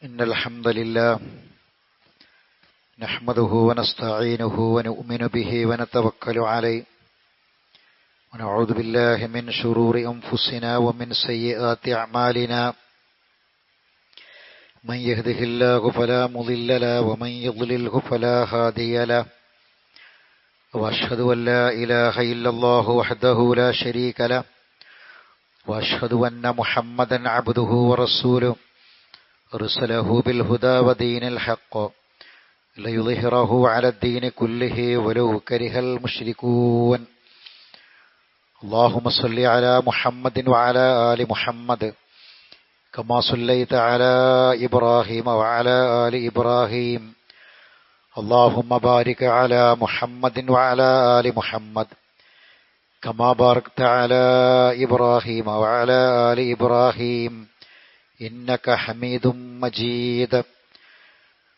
إن الحمد لله نحمده ونستعينه ونؤمن به ونتوكل عليه ونعوذ بالله من شرور أنفسنا ومن سيئات أعمالنا من يهده الله فلا مضل له ومن يضلله فلا هادي له وأشهد أن لا إله إلا الله وحده لا شريك له وأشهد أن محمدا عبده ورسوله أرسله بالهدى ودين الحق ليظهره على الدين كله ولو كره المشركون اللهم صل على محمد وعلى آل محمد كما صليت على إبراهيم وعلى آل إبراهيم اللهم بارك على محمد وعلى آل محمد كما باركت على إبراهيم وعلى آل إبراهيم إنك حميد مجيد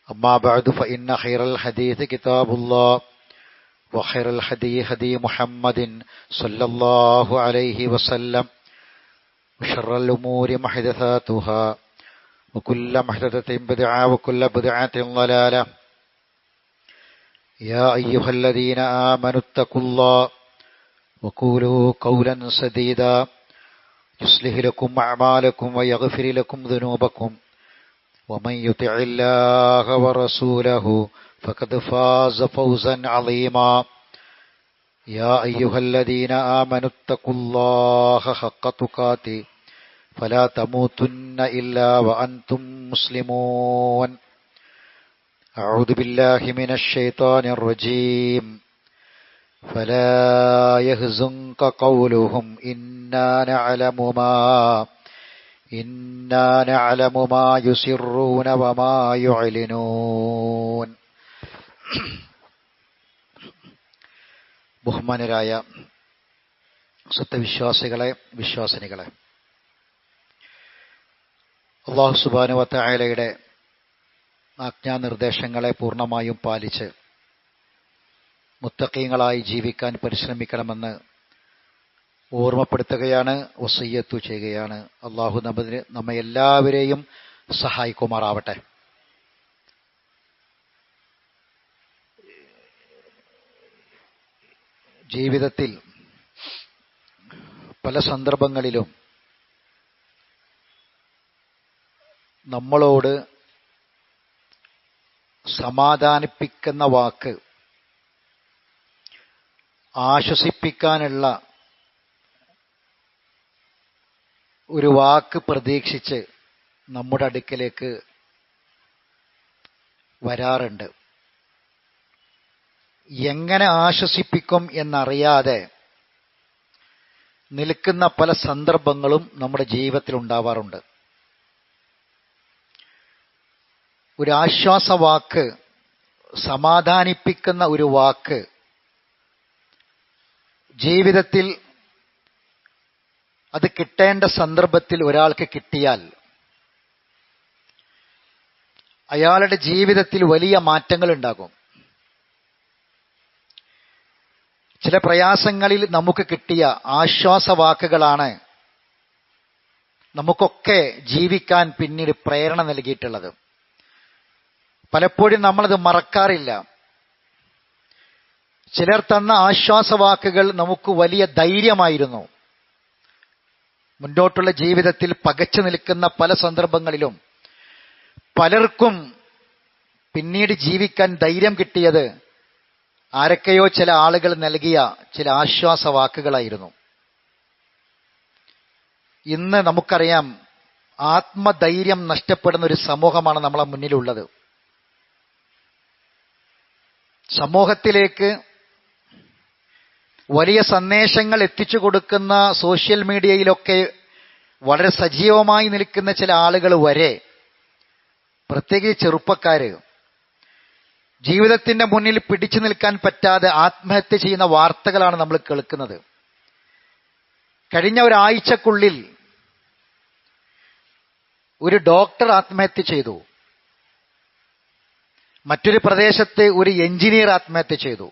أما بعد فإن خير الحديث كتاب الله وخير الهدي هدي محمد صلى الله عليه وسلم وشر الأمور محدثاتها وكل محدثة بدعة وكل بدعة ضلالة يا أيها الذين آمنوا اتقوا الله وقولوا قولا سديدا يصلح لكم أعمالكم ويغفر لكم ذنوبكم ومن يطع الله ورسوله فقد فاز فوزا عظيما يا أيها الذين آمنوا اتقوا الله حق تقاته فلا تموتن إلا وأنتم مسلمون أعوذ بالله من الشيطان الرجيم فلا يحزنك قولهم إنا نعلم ما يسرون وما يعلنون. ബഹുമാനരായ സത്യവിശ്വാസികളെ, വിശ്വാസിനികളെ, അല്ലാഹു സുബ്ഹാനഹു വ തആലയുടെ ആജ്ഞാനിർദ്ദേശങ്ങളെ പൂർണ്ണമായും പാലിച്ച് മുത്തഖീങ്ങളായി ജീവിക്കാൻ പരിശ്രമിക്കണമെന്ന് ഓർമ്മപ്പെടുത്തുകയാണ്, വസിയ്യത്ത് ചെയ്യുകയാണ്. അല്ലാഹു നമ്മെ എല്ലാവരെയും സഹായിക്കുമാറാവട്ടെ. ജീവിതത്തിൽ പല സന്ദർഭങ്ങളിലും നമ്മളോട് സമാധാനിപ്പിക്കുന്ന വാക്ക്, ആശ്വസിപ്പിക്കാനുള്ള ഒരു വാക്ക് പ്രതീക്ഷിച്ച് നമ്മുടെ അടുക്കലേക്ക് വരാറുണ്ട്. എങ്ങനെ ആശ്വസിപ്പിക്കും എന്നറിയാതെ നിൽക്കുന്ന പല സന്ദർഭങ്ങളും നമ്മുടെ ജീവിതത്തിൽ ഉണ്ടാവാറുണ്ട്. ഒരു ആശ്വാസവാക്ക്, സമാധാനിപ്പിക്കുന്ന ഒരു വാക്ക് ജീവിതത്തിൽ അത് കിട്ടേണ്ട സന്ദർഭത്തിൽ ഒരാൾക്ക് കിട്ടിയാൽ അയാളുടെ ജീവിതത്തിൽ വലിയ മാറ്റങ്ങൾ ഉണ്ടാകും. ചില പ്രയാസങ്ങളിൽ നമുക്ക് കിട്ടിയ ആശ്വാസവാക്കുകളാണ് നമുക്കൊക്കെ ജീവിക്കാൻ പിന്നീട് പ്രേരണ നൽകിയിട്ടുള്ളത്. പലപ്പോഴും നമ്മളത് മറക്കാറില്ല. ചിലർ തന്ന ആശ്വാസവാക്കുകൾ നമുക്ക് വലിയ ധൈര്യമായിരുന്നു. മുന്നോട്ടുള്ള ജീവിതത്തിൽ പകച്ചു നിൽക്കുന്ന പല സന്ദർഭങ്ങളിലും പലർക്കും പിന്നീട് ജീവിക്കാൻ ധൈര്യം കിട്ടിയത് ആരൊക്കെയോ ചില ആളുകൾ നൽകിയ ചില ആശ്വാസവാക്കുകളായിരുന്നു. ഇന്ന് നമുക്കറിയാം, ആത്മധൈര്യം നഷ്ടപ്പെടുന്ന ഒരു സമൂഹമാണ് നമ്മളെ മുന്നിലുള്ളത്. സമൂഹത്തിലേക്ക് വലിയ സന്ദേശങ്ങൾ എത്തിച്ചു കൊടുക്കുന്ന സോഷ്യൽ മീഡിയയിലൊക്കെ വളരെ സജീവമായി നിൽക്കുന്ന ചില ആളുകൾ വരെ, പ്രത്യേകിച്ച് ചെറുപ്പക്കാര്, ജീവിതത്തിന്റെ മുന്നിൽ പിടിച്ചു നിൽക്കാൻ പറ്റാതെ ആത്മഹത്യ ചെയ്യുന്ന വാർത്തകളാണ് നമ്മൾ കേൾക്കുന്നത്. കഴിഞ്ഞ ഒരാഴ്ചക്കുള്ളിൽ ഒരു ഡോക്ടർ ആത്മഹത്യ ചെയ്തു. മറ്റൊരു പ്രദേശത്ത് ഒരു എഞ്ചിനീയർ ആത്മഹത്യ ചെയ്തു.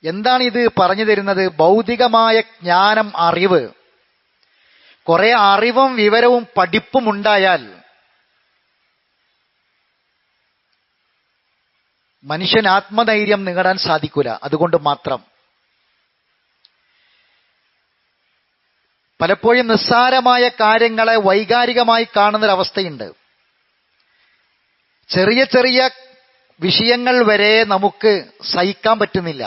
എന്താണ് ഇത് പറഞ്ഞു തരുന്നത്? ഭൗതികമായ ജ്ഞാനം, അറിവ്, കുറെ അറിവും വിവരവും പഠിപ്പും ഉണ്ടായാൽ മനുഷ്യൻ ആത്മധൈര്യം നേടാൻ സാധിക്കൂല. അതുകൊണ്ട് മാത്രം പലപ്പോഴും നിസ്സാരമായ കാര്യങ്ങളെ വൈകാരികമായി കാണുന്നൊരവസ്ഥയുണ്ട്. ചെറിയ ചെറിയ വിഷയങ്ങൾ വരെ നമുക്ക് സഹിക്കാൻ പറ്റുന്നില്ല.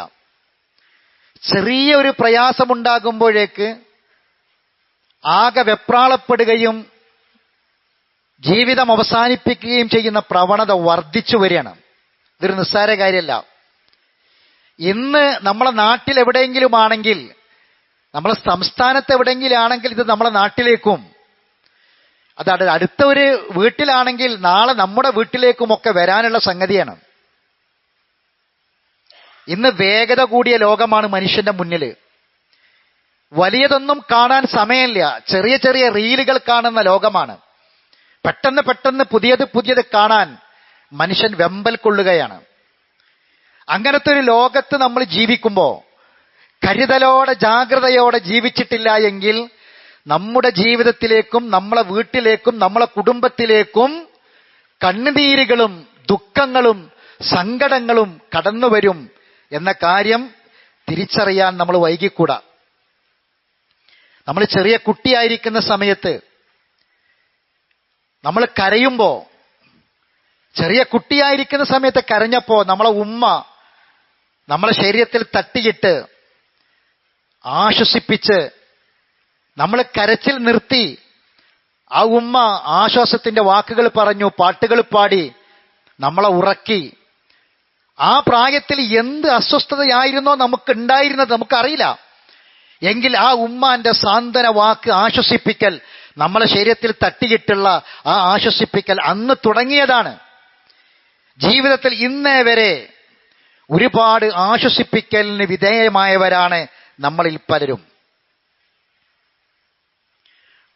ചെറിയ ഒരു പ്രയാസമുണ്ടാകുമ്പോഴേക്ക് ആകെ വെപ്രാളപ്പെടുകയും ജീവിതം അവസാനിപ്പിക്കുകയും ചെയ്യുന്ന പ്രവണത വർദ്ധിച്ചു വരികയാണ്. ഇതൊരു നിസ്സാര കാര്യമല്ല. ഇന്ന് നമ്മളെ നാട്ടിൽ എവിടെയെങ്കിലും ആണെങ്കിൽ, നമ്മളെ സംസ്ഥാനത്ത് എവിടെയെങ്കിലും ആണെങ്കിൽ ഇത് നമ്മളെ നാട്ടിലേക്കും, അത് അടുത്ത ഒരു വീട്ടിലാണെങ്കിൽ നാളെ നമ്മുടെ വീട്ടിലേക്കുമൊക്കെ വരാനുള്ള സംഗതിയാണ്. ഇന്ന് വേഗത കൂടിയ ലോകമാണ് മനുഷ്യന്റെ മുന്നിൽ. വലിയതൊന്നും കാണാൻ സമയമില്ല. ചെറിയ ചെറിയ റീലുകൾ കാണുന്ന ലോകമാണ്. പെട്ടെന്ന് പെട്ടെന്ന് പുതിയത് കാണാൻ മനുഷ്യൻ വെമ്പൽ കൊള്ളുകയാണ്. അങ്ങനത്തെ ഒരു ലോകത്ത് നമ്മൾ ജീവിക്കുമ്പോൾ കരുതലോടെ ജാഗ്രതയോടെ ജീവിച്ചിട്ടില്ല എങ്കിൽ നമ്മുടെ ജീവിതത്തിലേക്കും നമ്മളെ വീട്ടിലേക്കും നമ്മളെ കുടുംബത്തിലേക്കും കണ്ണുനീരുകളും ദുഃഖങ്ങളും സങ്കടങ്ങളും കടന്നു വരും എന്ന കാര്യം തിരിച്ചറിയാൻ നമ്മൾ വൈകിക്കൂടാ. നമ്മൾ ചെറിയ കുട്ടിയായിരിക്കുന്ന സമയത്ത് നമ്മൾ കരയുമ്പോൾ, ചെറിയ കുട്ടിയായിരിക്കുന്ന സമയത്ത് കരഞ്ഞപ്പോൾ നമ്മളെ ഉമ്മ നമ്മളെ ശരീരത്തിൽ തട്ടിയിട്ട് ആശ്വസിപ്പിച്ച് നമ്മൾ കരച്ചിൽ നിർത്തി ആ ഉമ്മ ആശ്വാസത്തിന്റെ വാക്കുകൾ പറഞ്ഞു, പാട്ടുകൾ പാടി നമ്മളെ ഉറക്കി. ആ പ്രായത്തിൽ എന്ത് അസ്വസ്ഥതയായിരുന്നോ നമുക്ക് ഉണ്ടായിരുന്നത് നമുക്കറിയില്ല. എങ്കിൽ ആ ഉമ്മാന്റെ സാന്ത്വന വാക്ക്, ആശ്വസിപ്പിക്കൽ, നമ്മളെ ശരീരത്തിൽ തട്ടിയിട്ടുള്ള ആ ആശ്വസിപ്പിക്കൽ അന്ന് തുടങ്ങിയതാണ്. ജീവിതത്തിൽ ഇന്നേ വരെ ഒരുപാട് ആശ്വസിപ്പിക്കലിന് വിധേയമായവരാണ് നമ്മളിൽ പലരും.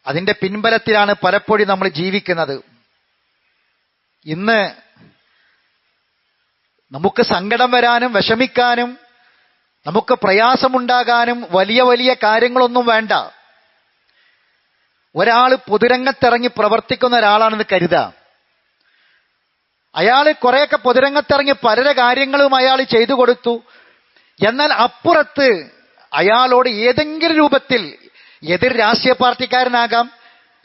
അതിന്റെ പിൻബലത്തിലാണ് പലപ്പോഴും നമ്മൾ ജീവിക്കുന്നത്. ഇന്ന് നമുക്ക് സങ്കടം വരാനും വിഷമിക്കാനും നമുക്ക് പ്രയാസമുണ്ടാകാനും വലിയ വലിയ കാര്യങ്ങളൊന്നും വേണ്ട. ഒരാൾ പൊതുരംഗത്തിറങ്ങി പ്രവർത്തിക്കുന്ന ഒരാളാണെന്ന് കരുതാം. അയാൾ കുറെയൊക്കെ പൊതുരംഗത്തിറങ്ങി പല കാര്യങ്ങളും അയാൾ ചെയ്തു കൊടുത്തു. എന്നാൽ അപ്പുറത്ത് അയാളോട് ഏതെങ്കിലും രൂപത്തിൽ എതിർ രാഷ്ട്രീയ പാർട്ടിക്കാരനാകാം,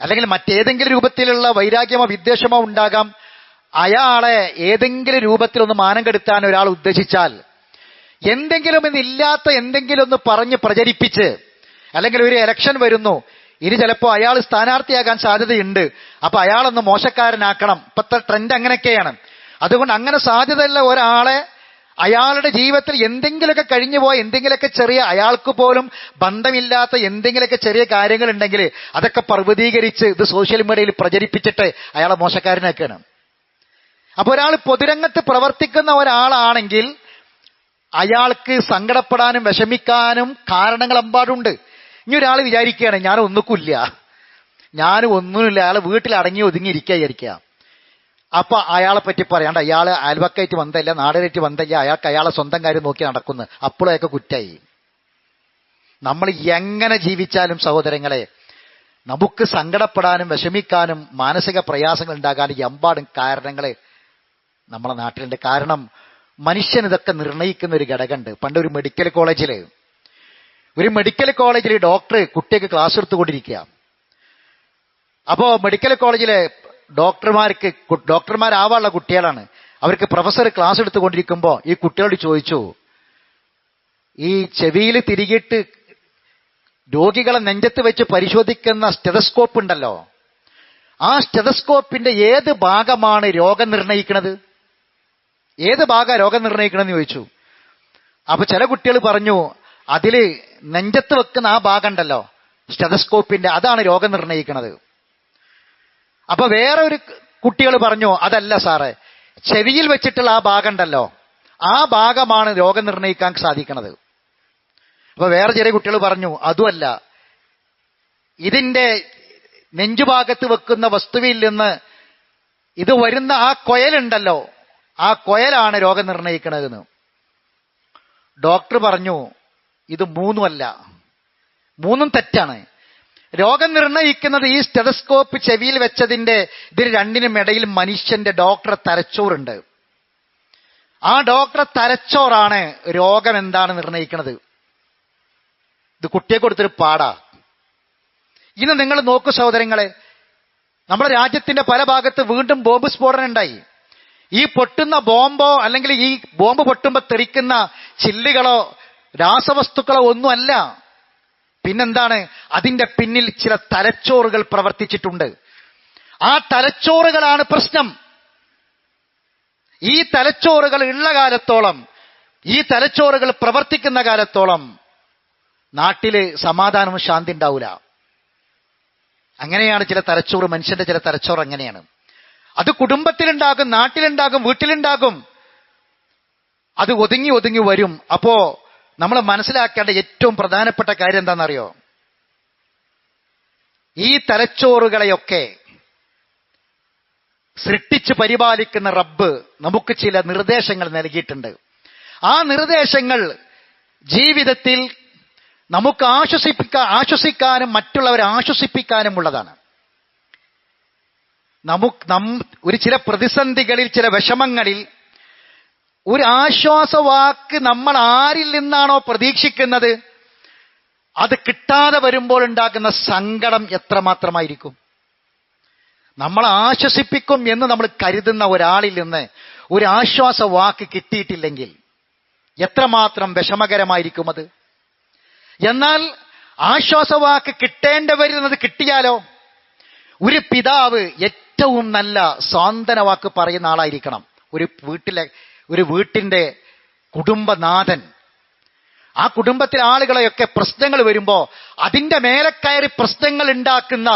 അല്ലെങ്കിൽ മറ്റേതെങ്കിലും രൂപത്തിലുള്ള വൈരാഗ്യമോ വിദ്വേഷമോ ഉണ്ടാകാം. അയാളെ ഏതെങ്കിലും രൂപത്തിൽ ഒന്ന് മാനം കെടുത്താൻ ഒരാൾ ഉദ്ദേശിച്ചാൽ എന്തെങ്കിലും ഇന്നില്ലാത്ത എന്തെങ്കിലും ഒന്ന് പറഞ്ഞ് പ്രചരിപ്പിച്ച്, അല്ലെങ്കിൽ ഒരു ഇലക്ഷൻ വരുന്നു, ഇനി ചിലപ്പോൾ അയാൾ സ്ഥാനാർത്ഥിയാകാൻ സാധ്യതയുണ്ട്, അപ്പൊ അയാളൊന്ന് മോശക്കാരനാക്കണം. ഇപ്പത്തെ ട്രെൻഡ് അങ്ങനെയൊക്കെയാണ്. അതുകൊണ്ട് അങ്ങനെ സാധ്യതയുള്ള ഒരാളെ അയാളുടെ ജീവിതത്തിൽ എന്തെങ്കിലുമൊക്കെ കഴിഞ്ഞു പോയ എന്തെങ്കിലുമൊക്കെ ചെറിയ, അയാൾക്ക് പോലും ബന്ധമില്ലാത്ത എന്തെങ്കിലുമൊക്കെ ചെറിയ കാര്യങ്ങൾ ഉണ്ടെങ്കിൽ അതൊക്കെ പർവ്വതീകരിച്ച് ഇത് സോഷ്യൽ മീഡിയയിൽ പ്രചരിപ്പിച്ചിട്ട് അയാളെ മോശക്കാരനാക്കുകയാണ്. അപ്പൊ ഒരാൾ പൊതുരംഗത്ത് പ്രവർത്തിക്കുന്ന ഒരാളാണെങ്കിൽ അയാൾക്ക് സങ്കടപ്പെടാനും വിഷമിക്കാനും കാരണങ്ങൾ എമ്പാടുണ്ട്. ഇനി ഒരാൾ വിചാരിക്കുകയാണ് ഞാൻ ഒന്നുമില്ല, അയാൾ വീട്ടിൽ അടങ്ങി ഒതുങ്ങിയിരിക്കുക വിചാരിക്കുക. അപ്പൊ അയാളെ പറ്റി പറയാണ്ട് അയാൾ അയൽവക്കായിട്ട് ബന്ധമില്ല, നാടിനായിട്ട് ബന്ധമില്ല, അയാൾക്ക് അയാളെ സ്വന്തം കാര്യം നോക്കി നടക്കുന്നു, അപ്പോഴൊക്കെ കുറ്റായി. നമ്മൾ എങ്ങനെ ജീവിച്ചാലും സഹോദരങ്ങളെ, നമുക്ക് സങ്കടപ്പെടാനും വിഷമിക്കാനും മാനസിക പ്രയാസങ്ങൾ ഉണ്ടാകാനും എമ്പാടും കാരണങ്ങൾ നമ്മളെ നാട്ടിലുണ്ട്. കാരണം മനുഷ്യൻ ഇതൊക്കെ നിർണ്ണയിക്കുന്ന ഒരു ഘടകമുണ്ട്. പണ്ടൊരു മെഡിക്കൽ കോളേജിൽ ഡോക്ടർ കുട്ടിക്ക് ക്ലാസ് എടുത്തുകൊണ്ടിരിക്കുക. അപ്പോ മെഡിക്കൽ കോളേജിലെ ഡോക്ടർമാരാവാനുള്ള കുട്ടികളാണ്. അവർക്ക് പ്രൊഫസർ ക്ലാസ് എടുത്തുകൊണ്ടിരിക്കുമ്പോൾ ഈ കുട്ടികളോട് ചോദിച്ചു, ഈ ചെവിയിൽ തിരികിട്ട് രോഗികളെ നെഞ്ചത്ത് വെച്ച് പരിശോധിക്കുന്ന സ്റ്റെതസ്കോപ്പ് ഉണ്ടല്ലോ, ആ സ്റ്റെതസ്കോപ്പിന്റെ ഏത് ഭാഗമാണ് രോഗം നിർണ്ണയിക്കുന്നത്? ഏത് ഭാഗമാണ് രോഗം നിർണ്ണയിക്കണമെന്ന് ചോദിച്ചു. അപ്പൊ ചില കുട്ടികൾ പറഞ്ഞു, അതില് നെഞ്ചത്ത് വെക്കുന്ന ആ ഭാഗം ഉണ്ടല്ലോ സ്റ്റെതസ്കോപ്പിന്റെ, അതാണ് രോഗം നിർണ്ണയിക്കുന്നത്. അപ്പൊ വേറെ ഒരു കുട്ടികൾ പറഞ്ഞു, അതല്ല സാറേ, ചെവിയിൽ വെച്ചിട്ടുള്ള ആ ഭാഗം ഉണ്ടല്ലോ, ആ ഭാഗമാണ് രോഗം നിർണ്ണയിക്കാൻ സാധിക്കുന്നത്. അപ്പൊ വേറെ ചെറിയ കുട്ടികൾ പറഞ്ഞു, അതുമല്ല, ഇതിന്റെ നെഞ്ചുഭാഗത്ത് വെക്കുന്ന വസ്തുവിൽ നിന്ന് ഇത് വരുന്ന ആ കൊയലുണ്ടല്ലോ, ആ കൊയലാണ് രോഗം നിർണ്ണയിക്കണതെന്ന്. ഡോക്ടർ പറഞ്ഞു, ഇത് മൂന്നുമല്ല, മൂന്നും തെറ്റാണ്. രോഗം നിർണ്ണയിക്കുന്നത് ഈ സ്റ്റെതസ്കോപ്പ് ചെവിയിൽ വെച്ചതിന്റെ ഇതിന് രണ്ടിനും ഇടയിൽ മനുഷ്യന്റെ ഡോക്ടറെ തലച്ചോറുണ്ട്. ആ ഡോക്ടറെ തലച്ചോറാണ് രോഗം എന്താണ് നിർണ്ണയിക്കുന്നത്. ഇത് കുട്ടിയെ കൊടുത്തൊരു പാടാ. ഇന്ന് നിങ്ങൾ നോക്കൂ സഹോദരങ്ങളെ, നമ്മുടെ രാജ്യത്തിന്റെ പല ഭാഗത്ത് വീണ്ടും ബോംബ് സ്ഫോടനം ഉണ്ടായി. ഈ പൊട്ടുന്ന ബോംബോ അല്ലെങ്കിൽ ഈ ബോംബ് പൊട്ടുമ്പോൾ തെറിക്കുന്ന ചില്ലുകളോ രാസവസ്തുക്കളോ ഒന്നുമല്ല. പിന്നെന്താണ്? അതിന്റെ പിന്നിൽ ചില തലച്ചോറുകൾ പ്രവർത്തിച്ചിട്ടുണ്ട്. ആ തലച്ചോറുകളാണ് പ്രശ്നം. ഈ തലച്ചോറുകൾ ഉള്ള കാലത്തോളം, ഈ തലച്ചോറുകൾ പ്രവർത്തിക്കുന്ന കാലത്തോളം നാട്ടില് സമാധാനവും ശാന്തി ഉണ്ടാവില്ല. അങ്ങനെയാണ് ചില തലച്ചോറ്, മനുഷ്യന്റെ ചില തലച്ചോറ് അങ്ങനെയാണ്. അത് കുടുംബത്തിലുണ്ടാകും, നാട്ടിലുണ്ടാകും, വീട്ടിലുണ്ടാകും. അത് ഒതുങ്ങി ഒതുങ്ങി വരും. അപ്പോ നമ്മൾ മനസ്സിലാക്കേണ്ട ഏറ്റവും പ്രധാനപ്പെട്ട കാര്യം എന്താണെന്നറിയോ? ഈ തലച്ചോറുകളെയൊക്കെ സൃഷ്ടിച്ച് പരിപാലിക്കുന്ന റബ്ബ് നമുക്ക് ചില നിർദ്ദേശങ്ങൾ നൽകിയിട്ടുണ്ട്. ആ നിർദ്ദേശങ്ങൾ ജീവിതത്തിൽ നമുക്ക് ആശ്വസിക്കാനും മറ്റുള്ളവരെ ആശ്വസിപ്പിക്കാനും ഉള്ളതാണ്. ഒരു ചില പ്രതിസന്ധികളിൽ, ചില വിഷമങ്ങളിൽ ഒരു ആശ്വാസവാക്ക് നമ്മൾ ആരിൽ നിന്നാണോ പ്രതീക്ഷിക്കുന്നത്, അത് കിട്ടാതെ വരുമ്പോൾ ഉണ്ടാകുന്ന സങ്കടം എത്രമാത്രമായിരിക്കും. നമ്മൾ ആശ്വസിപ്പിക്കും എന്ന് നമ്മൾ കരുതുന്ന ഒരാളിൽ നിന്ന് ഒരു ആശ്വാസ വാക്ക് കിട്ടിയിട്ടില്ലെങ്കിൽ എത്രമാത്രം വിഷമകരമായിരിക്കും അത്. എന്നാൽ ആശ്വാസവാക്ക് കിട്ടേണ്ടവരുന്നത് കിട്ടിയാലോ? ഒരു പിതാവ് ഏറ്റവും നല്ല സാന്ത്വന വാക്ക് പറയുന്ന ആളായിരിക്കണം. ഒരു വീട്ടിന്റെ കുടുംബനാഥൻ. ആ കുടുംബത്തിലെ ആളുകളെയൊക്കെ പ്രശ്നങ്ങൾ വരുമ്പോ അതിന്റെ മേലെ കയറി പ്രശ്നങ്ങൾ ഉണ്ടാക്കുന്ന,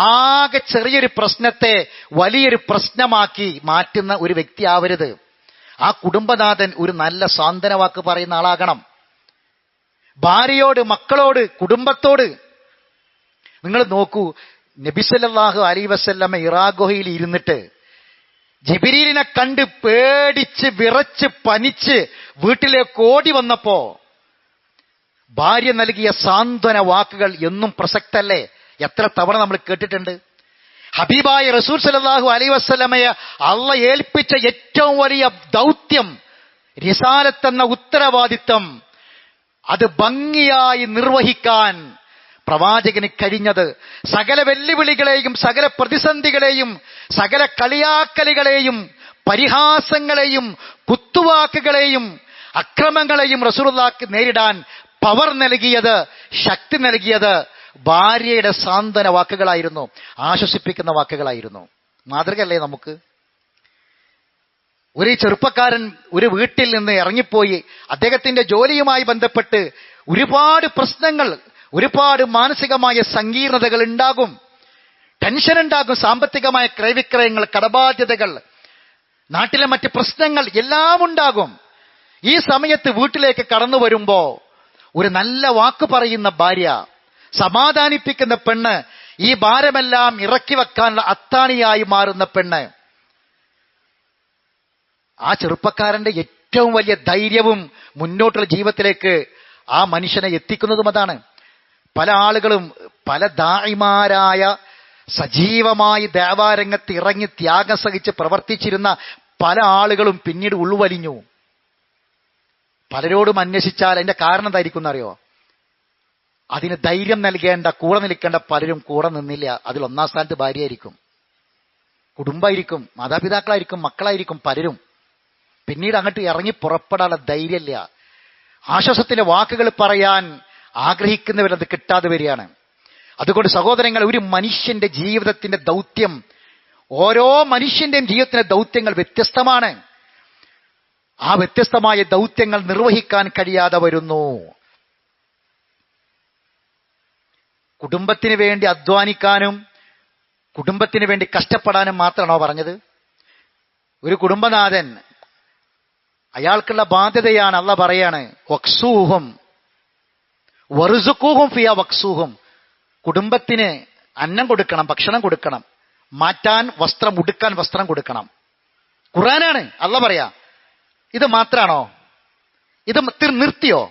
ആകെ ചെറിയൊരു പ്രശ്നത്തെ വലിയൊരു പ്രശ്നമാക്കി മാറ്റുന്ന ഒരു വ്യക്തി ആവരുത്. ആ കുടുംബനാഥൻ ഒരു നല്ല സാന്ത്വന വാക്ക് പറയുന്ന ആളാകണം. ഭാര്യയോട്, മക്കളോട്, കുടുംബത്തോട്. നിങ്ങൾ നോക്കൂ, നബി സല്ലല്ലാഹു അലൈഹി വസല്ലമ ഇറാ ഗുഹയിൽ ഇരുന്നിട്ട് ജിബ്രീലിനെ കണ്ട് പേടിച്ച് വിറച്ച് പനിച്ച് വീട്ടിലേക്ക് ഓടി വന്നപ്പോ ഭാര്യ നൽകിയ സാന്ത്വന വാക്കുകൾ എന്നും പ്രസക്തല്ലേ? എത്ര തവണ നമ്മൾ കേട്ടിട്ടുണ്ട്. ഹബീബായ റസൂൽ സല്ലല്ലാഹു അലൈഹി വസല്ലമയെ അള്ളാഹ് ഏൽപ്പിച്ച ഏറ്റവും വലിയ ദൗത്യം, റിസാലത്ത് എന്ന ഉത്തരവാദിത്വം, അത് ഭംഗിയായി നിർവഹിക്കാൻ പ്രവാചകന് കഴിഞ്ഞത് സകല വെല്ലുവിളികളെയും, സകല പ്രതിസന്ധികളെയും, സകല കളിയാക്കലുകളെയും, പരിഹാസങ്ങളെയും, കുത്തുവാക്കുകളെയും, അക്രമങ്ങളെയും റസൂലുള്ളാഹിക്ക് നേരിടാൻ പവർ നൽകിയത്, ശക്തി നൽകിയത് ഭാര്യയുടെ സാന്ത്വന വാക്കുകളായിരുന്നു, ആശ്വസിപ്പിക്കുന്ന വാക്കുകളായിരുന്നു. മാതൃകയല്ലേ നമുക്ക്? ഒരു ചെറുപ്പക്കാരൻ ഒരു വീട്ടിൽ നിന്ന് ഇറങ്ങിപ്പോയി. അദ്ദേഹത്തിന്റെ ജോലിയുമായി ബന്ധപ്പെട്ട് ഒരുപാട് പ്രശ്നങ്ങൾ, ഒരുപാട് മാനസികമായ സങ്കീർണതകൾ ഉണ്ടാകും, ടെൻഷൻ ഉണ്ടാകും, സാമ്പത്തികമായ ക്രയവിക്രയങ്ങൾ, കടബാധ്യതകൾ, നാട്ടിലെ മറ്റ് പ്രശ്നങ്ങൾ എല്ലാം ഉണ്ടാകും. ഈ സമയത്ത് വീട്ടിലേക്ക് കടന്നു വരുമ്പോ ഒരു നല്ല വാക്ക് പറയുന്ന ഭാര്യ, സമാധാനിപ്പിക്കുന്ന പെണ്ണ്, ഈ ഭാരമെല്ലാം ഇറക്കി വെക്കാനുള്ള അത്താണിയായി മാറുന്ന പെണ്ണ്, ആ ചെറുപ്പക്കാരന്റെ ഏറ്റവും വലിയ ധൈര്യവും മുന്നോട്ടുള്ള ജീവിതത്തിലേക്ക് ആ മനുഷ്യനെ എത്തിക്കുന്നതും അതാണ്. പല ആളുകളും, പല ദാഇമാരായ സജീവമായി ദേവാരംഗത്ത് ഇറങ്ങി ത്യാഗം സഹിച്ച് പ്രവർത്തിച്ചിരുന്ന പല ആളുകളും പിന്നീട് ഉൾവലിഞ്ഞു. പലരോടും അന്വേഷിച്ചാൽ അതിന്റെ കാരണം എന്തായിരിക്കും എന്നറിയോ? അതിന് ധൈര്യം നൽകേണ്ട, കൂടെ നിൽക്കേണ്ട പലരും കൂടെ നിന്നില്ല. അതിൽ ഒന്നാം സ്ഥാനത്ത് ഭാര്യയായിരിക്കും, കുടുംബമായിരിക്കും, മാതാപിതാക്കളായിരിക്കും, മക്കളായിരിക്കും. പലരും പിന്നീട് അങ്ങോട്ട് ഇറങ്ങി പുറപ്പെടാനുള്ള ധൈര്യമില്ല. ആശ്വാസത്തിന്റെ വാക്കുകൾ പറയാൻ ആഗ്രഹിക്കുന്നവരത് കിട്ടാതെ വരികയാണ്. അതുകൊണ്ട് സഹോദരങ്ങൾ, ഒരു മനുഷ്യന്റെ ജീവിതത്തിന്റെ ദൗത്യം, ഓരോ മനുഷ്യന്റെയും ജീവിതത്തിന്റെ ദൗത്യങ്ങൾ വ്യത്യസ്തമാണ്. ആ വ്യത്യസ്തമായ ദൗത്യങ്ങൾ നിർവഹിക്കാൻ കഴിയാതെ വരുന്നു. കുടുംബത്തിന് വേണ്ടി അധ്വാനിക്കാനും കുടുംബത്തിന് വേണ്ടി കഷ്ടപ്പെടാനും മാത്രമാണോ പറഞ്ഞത്? ഒരു കുടുംബനാഥൻ, അയാൾക്കുള്ള ബാധ്യതയാണ്. അള്ളാഹ് പറയാണ്, വക്സൂഹും വറുസുഖൂഹും ഫിയ വക്സൂഹും. കുടുംബത്തിന് അന്നം കൊടുക്കണം, ഭക്ഷണം കൊടുക്കണം, മാറ്റാൻ വസ്ത്രം, ഉടുക്കാൻ വസ്ത്രം കൊടുക്കണം. ഖുർആനാണ്. അള്ളാഹ് പറയാ, ഇത് മാത്രാണോ? ഇത് നിർത്തിയോ?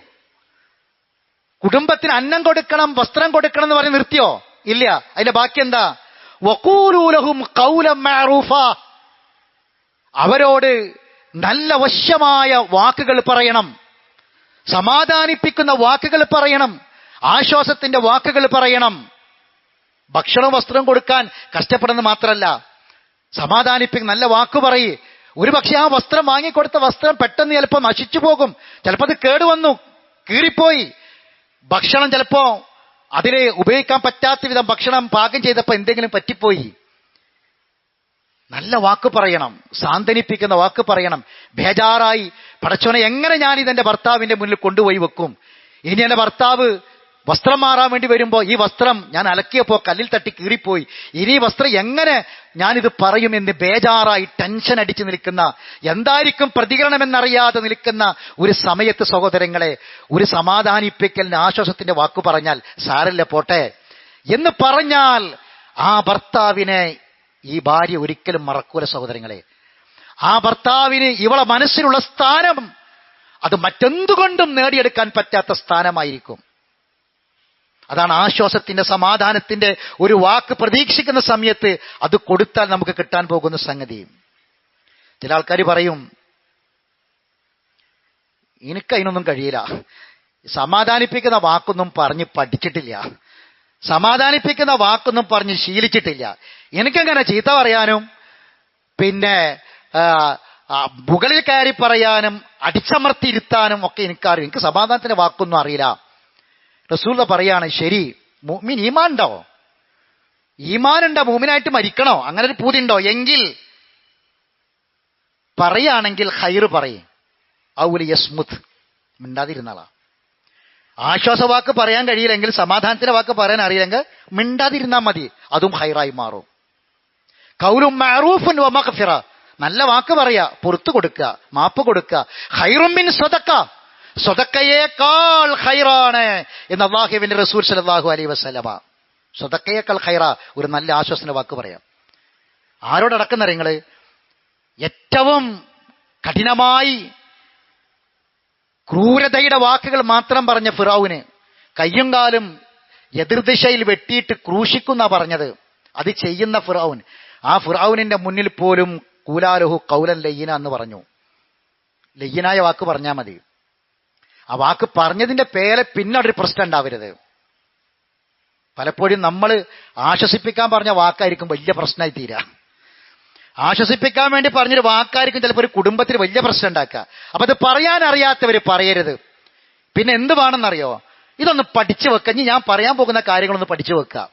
കുടുംബത്തിന് അന്നം കൊടുക്കണം, വസ്ത്രം കൊടുക്കണം എന്ന് പറഞ്ഞ് നിർത്തിയോ? ഇല്ല. അതിന്റെ ബാക്കി എന്താ? വഖൂലൂ ലഹും ഖൗലൻ മഅറൂഫ. അവരോട് നല്ല വശ്യമായ വാക്കുകൾ പറയണം, സമാധാനിപ്പിക്കുന്ന വാക്കുകൾ പറയണം, ആശ്വാസത്തിന്റെ വാക്കുകൾ പറയണം. ഭക്ഷണവും വസ്ത്രവും കൊടുക്കാൻ കഷ്ടപ്പെടുന്നത് മാത്രമല്ല, സമാധാനിപ്പിക്കുന്ന നല്ല വാക്ക് പറയ്. ഒരുപക്ഷെ ആ വസ്ത്രം വാങ്ങിക്കൊടുത്ത വസ്ത്രം പെട്ടെന്ന് ചിലപ്പോൾ നശിച്ചു പോകും, ചിലപ്പോൾ അത് കേടുവന്നു, കീറിപ്പോയി. ഭക്ഷണം ചിലപ്പോ അതിനെ ഉപയോഗിക്കാൻ പറ്റാത്ത വിധം ഭക്ഷണം പാകം ചെയ്തപ്പോൾ എന്തെങ്കിലും പറ്റിപ്പോയി. നല്ല വാക്ക് പറയണം, സാന്ത്വനിപ്പിക്കുന്ന വാക്ക് പറയണം. ബേജാറായി പടച്ചോനെ എങ്ങനെ ഞാൻ ഇതെന്റെ ഭർത്താവിന്റെ മുന്നിൽ കൊണ്ടുപോയി വെക്കും, ഇനി എന്റെ ഭർത്താവ് വസ്ത്രം മാറാൻ വേണ്ടി വരുമ്പോ ഈ വസ്ത്രം ഞാൻ അലക്കിയപ്പോ കല്ലിൽ തട്ടി കീറിപ്പോയി, ഇനി ഈ വസ്ത്രം എങ്ങനെ ഞാനിത് പറയും എന്ന് ബേജാറായി ടെൻഷൻ അടിച്ചു നിൽക്കുന്ന, എന്തായിരിക്കും പ്രതികരണമെന്നറിയാതെ നിൽക്കുന്ന ഒരു സമയത്ത് സഹോദരങ്ങളെ, ഒരു സമാധാനിപ്പിക്കലിന് ആശ്വാസത്തിന്റെ വാക്ക് പറഞ്ഞാൽ സാരല്ല പോട്ടെ എന്ന് പറഞ്ഞാൽ ആ ഭർത്താവിനെ ഈ ഭാര്യ ഒരിക്കലും മറക്കൂല സഹോദരങ്ങളെ. ആ ഭർത്താവിന് ഇവളെ മനസ്സിലുള്ള സ്ഥാനം അത് മറ്റെന്തുകൊണ്ടും നേടിയെടുക്കാൻ പറ്റാത്ത സ്ഥാനമായിരിക്കും. അതാണ് ആശ്വാസത്തിന്റെ, സമാധാനത്തിന്റെ ഒരു വാക്ക് പ്രതീക്ഷിക്കുന്ന സമയത്ത് അത് കൊടുത്താൽ നമുക്ക് കിട്ടാൻ പോകുന്ന സംഗതി. ചില ആൾക്കാർ പറയും, എനിക്കതിനൊന്നും കഴിയില്ല, സമാധാനിപ്പിക്കുന്ന വാക്കൊന്നും പറഞ്ഞ് പഠിച്ചിട്ടില്ല, സമാധാനിപ്പിക്കുന്ന വാക്കൊന്നും പറഞ്ഞ് ശീലിച്ചിട്ടില്ല, എനിക്കങ്ങനെ ചീത്ത പറയാനും പിന്നെ മുകളിൽ കയറി പറയാനും അടിച്ചമർത്തിയിരുത്താനും ഒക്കെ എനിക്കറിയും, എനിക്ക് സമാധാനത്തിന്റെ വാക്കൊന്നും അറിയില്ല. റസൂൽ പറയാണ്, ശരി, മുഅ്മിൻ ഈമാൻ ഉണ്ടോ? ഈമാനുണ്ടോ? മുഅ്മിനായിട്ട് മരിക്കണോ? അങ്ങനെ ഒരു പൂതി ഉണ്ടോ? എങ്കിൽ പറയുകയാണെങ്കിൽ ഖൈർ പറയും, ഔലി യസ്മുത്, മിണ്ടാതിരുന്നാളാ. ആശ്വാസവാക്ക് പറയാൻ കഴിയില്ലെങ്കിൽ, സമാധാനത്തിന്റെ വാക്ക് പറയാൻ അറിയില്ലെങ്കിൽ മിണ്ടാതിരുന്നാൽ മതി, അതും ഖൈറായി മാറും. ഖൗലും മഅറൂഫുൻ വ മഗ്ഫിറ, നല്ല വാക്ക് പറയാ, പുറത്തു കൊടുക്കുക, മാപ്പ് കൊടുക്കുക. ഖൈറും മിൻ സ്വദഖ, സ്വദഖയേക്കാൾ ഖൈറാണ് എന്ന് അല്ലാഹുവിന്റെ റസൂൽ സല്ലല്ലാഹു അലൈഹി വസല്ലമ. സ്വദഖയേക്കാൾ ഖൈറ ഒരു നല്ല ആശ്വാസത്തിന്റെ വാക്ക് പറയാം. ആരോടടക്കുന്ന നിങ്ങള്? ഏറ്റവും കഠിനമായി ക്രൂരതയുടെ വാക്കുകൾ മാത്രം പറഞ്ഞ ഫിറഔന് കയ്യും കാലും എതിർദിശയിൽ വെട്ടിയിട്ട് ക്രൂശിക്കുന്ന പറഞ്ഞത്. അത് ചെയ്യുന്ന ഫിറഔൻ, ആ ഫിറഔനിന്റെ മുന്നിൽ പോലും കൂലാലുഹു ഖൗലൻ ലയ്യിന എന്ന് പറഞ്ഞു. ലയ്യനായ വാക്ക് പറഞ്ഞാൽ മതി. ആ വാക്ക് പറഞ്ഞതിന്റെ പേരെ പിന്നെ ഒരു പ്രശ്നം ഉണ്ടാവരുത്. പലപ്പോഴും നമ്മൾ ആശ്വസിപ്പിക്കാൻ പറഞ്ഞ വാക്കായിരിക്കും വലിയ പ്രശ്നമായി തീരാ. ആശ്വസിപ്പിക്കാൻ വേണ്ടി പറഞ്ഞൊരു വാക്കായിരിക്കും ചിലപ്പോൾ ഒരു കുടുംബത്തിൽ വലിയ പ്രശ്നം ഉണ്ടാക്കുക. അപ്പൊ അത് പറയാൻ അറിയാത്തവർ പറയരുത്. പിന്നെ എന്ത് വേണമെന്നറിയോ? ഇതൊന്ന് പഠിച്ചു വെക്കുക. ഇനി ഞാൻ പറയാൻ പോകുന്ന കാര്യങ്ങളൊന്ന് പഠിച്ചു വെക്കുക.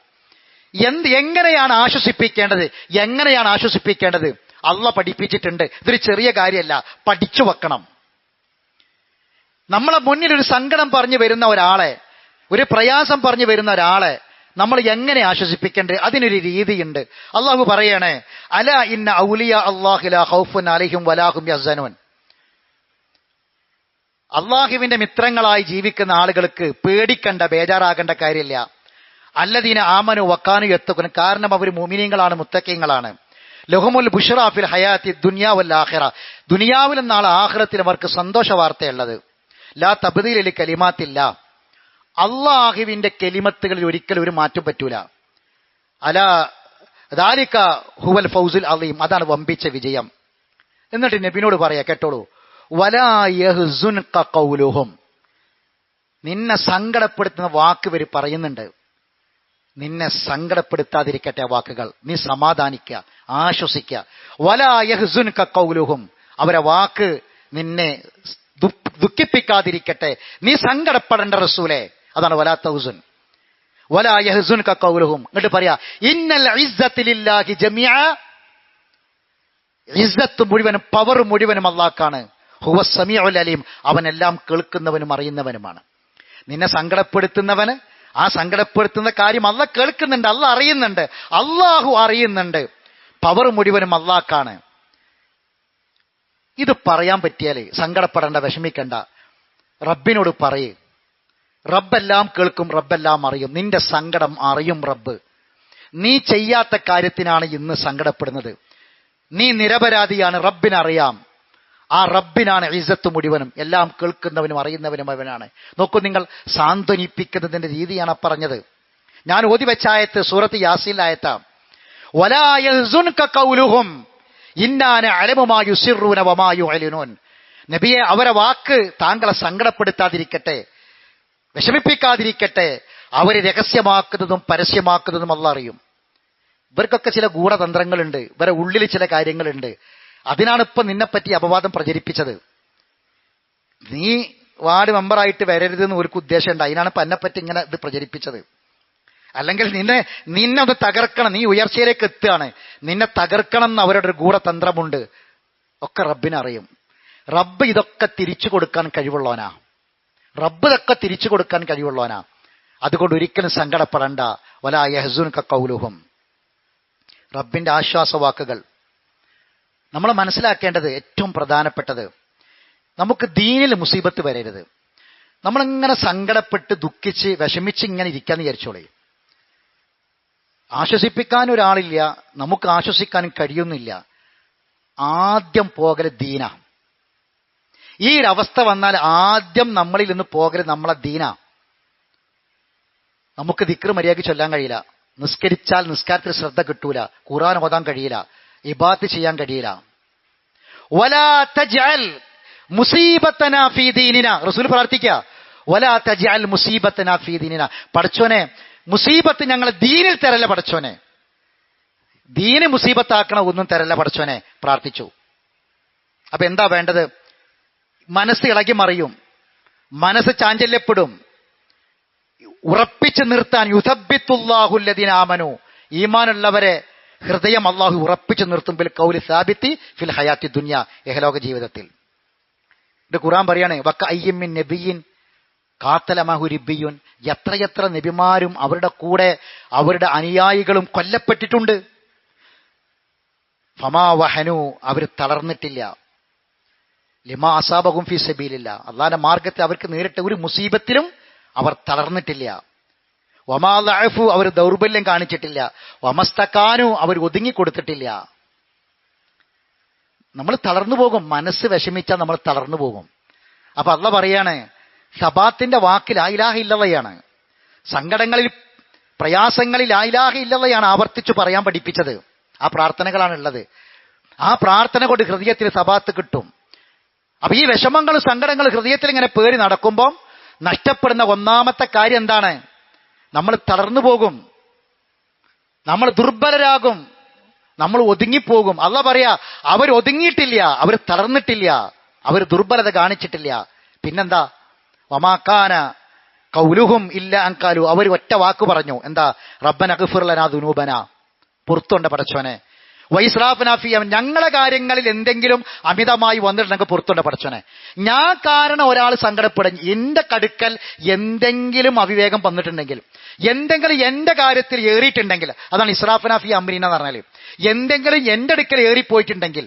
എങ്ങനെയാണ് ആശ്വസിപ്പിക്കേണ്ടത്, എങ്ങനെയാണ് ആശ്വസിപ്പിക്കേണ്ടത് അള്ളാഹ് പഠിപ്പിച്ചിട്ടുണ്ട്. ഇതൊരു ചെറിയ കാര്യമല്ല, പഠിച്ചു വെക്കണം. നമ്മളെ മുന്നിൽ ഒരു സങ്കടം പറഞ്ഞു വരുന്ന ഒരാളെ, ഒരു പ്രയാസം പറഞ്ഞു വരുന്ന ഒരാളെ നമ്മൾ എങ്ങനെ ആശ്വസിപ്പിക്കേണ്ടത്, അതിനൊരു രീതിയുണ്ട്. അള്ളാഹു പറയണേ, അല ഇന്ന ഔലിയ അല്ലാഹി ലാ ഖൗഫുൻ അലൈഹിം വലാ ഹും യഹ്സനൂൻ. അള്ളാഹുവിന്റെ മിത്രങ്ങളായി ജീവിക്കുന്ന ആളുകൾക്ക് പേടിക്കണ്ട, ബേജാറാകേണ്ട കാര്യമില്ല. അല്ലദീന ആമനു വക്കാനു യത്തഖൂൻ, കാരണം അവർ മുഅ്മിനീങ്ങളാണ്, മുത്തഖീങ്ങളാണ്. ലഹുമുൽ ബുശ്റാ ഫിൽ ഹയാത്തി ദുനിയാ വൽ ആഖിറ, ദുനിയാവിലും നാളെ ആഖിറത്തിലും അവർക്ക് സന്തോഷ വാർത്തയുള്ളത്. ലാ തബ്ദീല ലി കലിമാത്തില്ല, അള്ളാഹുവിന്റെ കെലിമത്തുകളിൽ ഒരിക്കലും ഒരു മാറ്റം പറ്റൂല. അലാ ദാലിക ഹുവൽ ഫൗസുൽ അളീം, അതാണ് വമ്പിച്ച വിജയം. എന്നിട്ട് നബിയോട് പറയാ, കേട്ടോളൂ, വലാ യഹ്സുൻക ഖൗലുഹും, നിന്നെ സങ്കടപ്പെടുത്തുന്ന വാക്ക് ഇവർ പറയുന്നുണ്ട്, നിന്നെ സങ്കടപ്പെടുത്താതിരിക്കട്ടെ ആ വാക്കുകൾ. നീ സമാധാനിക്കുക, ആശ്വസിക്കുക. വലാ യഹ്സുൻക ഖൗലുഹും, അവരെ വാക്ക് നിന്നെ ദുഃഖിപ്പിക്കാതിരിക്കട്ടെ, നീ സങ്കടപ്പെടേണ്ട റസൂലേ. അതാണ് വലാ തഹ്സുൻ വലാ യഹ്സുൻക ഖൗലുഹും. എന്നിട്ട് പറയാ, ഇന്നൽ ഇസ്സത്തി ലില്ലാഹി ജമീഅ, ഇസ്സത്ത് മുഴുവനും പവർ മുഴുവനും അല്ലാഹ്ക്കാണ്. ഹുവസ് സമീഉൽ അലീം, അവനെല്ലാം കേൾക്കുന്നവനും അറിയുന്നവനുമാണ്. നിന്നെ സങ്കടപ്പെടുത്തുന്നവന് ആ സങ്കടപ്പെടുത്തുന്ന കാര്യം അല്ലാഹ് കേൾക്കുന്നുണ്ട്, അല്ലാഹ് അറിയുന്നുണ്ട്, അല്ലാഹു അറിയുന്നുണ്ട്. പവർ മുഴുവനും അല്ലാഹ്ക്കാണ്. ഇത് പറയാൻ പറ്റിയാലേ സങ്കടപ്പെടേണ്ട, വിഷമിക്കണ്ട. റബ്ബിനോട് പറയേ, റബ്ബെല്ലാം കേൾക്കും, റബ്ബെല്ലാം അറിയും. നിന്റെ സങ്കടം അറിയും റബ്ബ്. നീ ചെയ്യാത്ത കാര്യത്തിനാണ് ഇന്ന് സങ്കടപ്പെടുന്നത്. നീ നിരപരാധിയാണ്, റബ്ബിനറിയാം. ആ റബ്ബിനാണ് ഇസ്സത്ത് മുഴുവനും, എല്ലാം കേൾക്കുന്നവനും അറിയുന്നവനും അവനാണ്. നോക്കൂ, നിങ്ങൾ സാന്ത്വനിപ്പിക്കുന്നതിന്റെ രീതിയാണ് പറഞ്ഞത്. ഞാൻ ഓതി വെച്ച ആയത്ത് സൂറത്ത് യാസീൻ ആയത്താ. വലാ യഹ്സുൻക ഖൗലുഹും, ഇന്നാന അലമുമാ യുസിറൂന വമാ യുഅലിനൂൻ. നബിയെ, അവരെ വാക്ക് താങ്കളെ സങ്കടപ്പെടുത്താതിരിക്കട്ടെ, വിഷമിപ്പിക്കാതിരിക്കട്ടെ. അവര് രഹസ്യമാക്കുന്നതും പരസ്യമാക്കുന്നതും അല്ലാഹ് അറിയും. ഇവർക്കൊക്കെ ചില ഗൂഢതന്ത്രങ്ങളുണ്ട്, ഇവരെ ഉള്ളിൽ ചില കാര്യങ്ങളുണ്ട്. അതിനാണ് ഇപ്പൊ നിന്നെപ്പറ്റി അപവാദം പ്രചരിപ്പിച്ചത്. നീ വാർഡ് മെമ്പറായിട്ട് വരരുതെന്ന് ഒരു ഉദ്ദേശമുണ്ട്. അതിനാണ് ഇപ്പൊ എന്നെപ്പറ്റി ഇങ്ങനെ ഇത് പ്രചരിപ്പിച്ചത്. അല്ലെങ്കിൽ നിന്നെ ഒന്ന് തകർക്കണം, നീ ഉയർച്ചയിലേക്ക് എത്തുകയാണ്, നിന്നെ തകർക്കണം എന്ന് അവരുടെ ഒരു ഗൂഢതന്ത്രമുണ്ട്. ഒക്കെ റബ്ബിനറിയും. റബ്ബ് ഇതൊക്കെ തിരിച്ചു കൊടുക്കാൻ കഴിവുള്ളവനാ. റബ്ബ് ഇതൊക്കെ തിരിച്ചു കൊടുക്കാൻ കഴിവുള്ളവനാ. അതുകൊണ്ട് ഒരിക്കലും സങ്കടപ്പെടണ്ട. വലാ യഹ്സുൻക ഖൗലുഹും. റബ്ബിന്റെ ആശ്വാസവാക്കുകൾ നമ്മൾ മനസ്സിലാക്കേണ്ടത് ഏറ്റവും പ്രധാനപ്പെട്ടത്, നമുക്ക് ദീനിൽ മുസീബത്ത് വരരുത്. നമ്മളിങ്ങനെ സങ്കടപ്പെട്ട് ദുഃഖിച്ച് വിഷമിച്ച് ഇങ്ങനെ ഇരിക്കാന്ന് വിചാരിച്ചോളേ. ആശ്വസിപ്പിക്കാൻ ഒരാളില്ല, നമുക്ക് ആശ്വസിക്കാനും കഴിയുന്നില്ല. ആദ്യം പോകല് ദീന. ഈ ഒരവസ്ഥ വന്നാൽ ആദ്യം നമ്മളിൽ നിന്ന് പോകല് നമ്മളെ ദീന. നമുക്ക് ദിക്ർ മര്യാദയ്ക്ക് ചൊല്ലാൻ കഴിയില്ല, നിസ്കരിച്ചാൽ നിസ്കാരത്തിൽ ശ്രദ്ധ കിട്ടൂല, ഖുർആൻ ഓതാൻ കഴിയില്ല, ഇബാദത്ത് ചെയ്യാൻ കഴിയില്ല. വലാ തജ്അൽ മുസീബത്തനാ ഫീ ദീനിന. റസൂൽ പ്രാർത്ഥിക്കുക, വലാ തജ്അൽ മുസീബത്തനാ ഫീ ദീനിന. പടച്ചോനെ, മുസീബത്ത് ഞങ്ങളെ ദീനിൽ തരല്ല പടച്ചോനെ, ദീന് മുസീബത്താക്കണ ഒന്നും തരല്ല പടച്ചോനെ പ്രാർത്ഥിച്ചു. അപ്പൊ എന്താ വേണ്ടത്? മനസ്സ് ഇളകി മറിയും, മനസ്സ് ചാഞ്ചല്യപ്പെടും. ഉറപ്പിച്ചു നിർത്താൻ യുസബ്ബിത്തുല്ലാഹു അല്ലദീന ആമനു, ഈമാനുള്ളവരെ ഹൃദയം അള്ളാഹു ഉറപ്പിച്ചു നിർത്തും. ബിൽ ഖൗലി സാബിത്തി ഫിൽ ഹയാത്തി ദുനിയ, ഇഹലോക ജീവിതത്തിൽ. ഇത് ഖുർആൻ പറയാണ്, വക അയ്യിൻ മിൻ നബിയ്യിൻ ഖാതല മഅഹു റിബ്ബിയുൻ. എത്രയെത്ര നബിമാരും അവരുടെ കൂടെ അവരുടെ അനുയായികളും കൊല്ലപ്പെട്ടിട്ടുണ്ട്. ഫമാ വഹനു, അവർ തളർന്നിട്ടില്ല. ലിമാ അസാബഹും ഫീ സബീലില്ലാ, അല്ലാഹുവിന്റെ മാർഗത്തിൽ അവർക്ക് നേരിട്ട ഒരു മുസീബത്തിലും അവർ തളർന്നിട്ടില്ല. വമാ ലഅഫു, അവർ ദൗർബല്യം കാണിച്ചിട്ടില്ല. വമസ്തകാനു, അവർ ഒതുങ്ങിക്കൊടുത്തിട്ടില്ല. നമ്മൾ തളർന്നു പോകും, മനസ്സ് വിഷമിച്ചാൽ നമ്മൾ തളർന്നു പോകും. അപ്പൊ അല്ലാഹ് പറയാണ്, സബാത്തിന്റെ വാക്ക് ലാ ഇലാഹ ഇല്ലല്ലാഹയാണ്. സങ്കടങ്ങളിൽ പ്രയാസങ്ങളിൽ ലാ ഇലാഹ ഇല്ലല്ലാഹയാണ് ആവർത്തിച്ചു പറയാൻ പഠിപ്പിച്ചത്. ആ പ്രാർത്ഥനകളാണ് ഉള്ളത്. ആ പ്രാർത്ഥന കൊണ്ട് ഹൃദയത്തിൽ സബാത്ത് കിട്ടും. അപ്പൊ ഈ വിഷമങ്ങളും സങ്കടങ്ങളും ഹൃദയത്തിൽ ഇങ്ങനെ പേറി നടക്കുമ്പോൾ നഷ്ടപ്പെടുന്ന ഒന്നാമത്തെ കാര്യം എന്താണ്? നമ്മൾ തളർന്നു പോകും, നമ്മൾ ദുർബലരാകും, നമ്മൾ ഒതുങ്ങിപ്പോകും. അല്ലാഹ് പറയാ, അവർ ഒതുങ്ങിയിട്ടില്ല, അവർ തളർന്നിട്ടില്ല, അവർ ദുർബലത കാണിച്ചിട്ടില്ല. പിന്നെന്താ? വമാകാന ഖൗലുഹും ഇല്ല അൻകാലു, അവർ ഒറ്റ വാക്ക് പറഞ്ഞു. എന്താ? റബ്ബന ഗ്ഫിർ ലനാ ദുനൂബന, പുറത്തുണ്ട് പടച്ചോനെ. വൈസ്രാഫനാ ഫീ, ഞങ്ങളെ കാര്യങ്ങളിൽ എന്തെങ്കിലും അമിതമായി വന്നിട്ടുണ്ടെങ്കിൽ പുറത്തുണ്ട് പടച്ചോനെ. ഞാൻ കാരണം ഒരാൾ സങ്കടപ്പെടും, എന്റെ കടുക്കൽ എന്തെങ്കിലും അവിവേകം വന്നിട്ടുണ്ടെങ്കിൽ, എന്തെങ്കിലും എന്റെ കാര്യത്തിൽ ഏറിയിട്ടുണ്ടെങ്കിൽ, അതാണ് ഇസ്രാഫനാ ഫീ അംരീന എന്ന് പറഞ്ഞാൽ, എന്തെങ്കിലും എന്റെ അടുക്കൽ ഏറിപ്പോയിട്ടുണ്ടെങ്കിൽ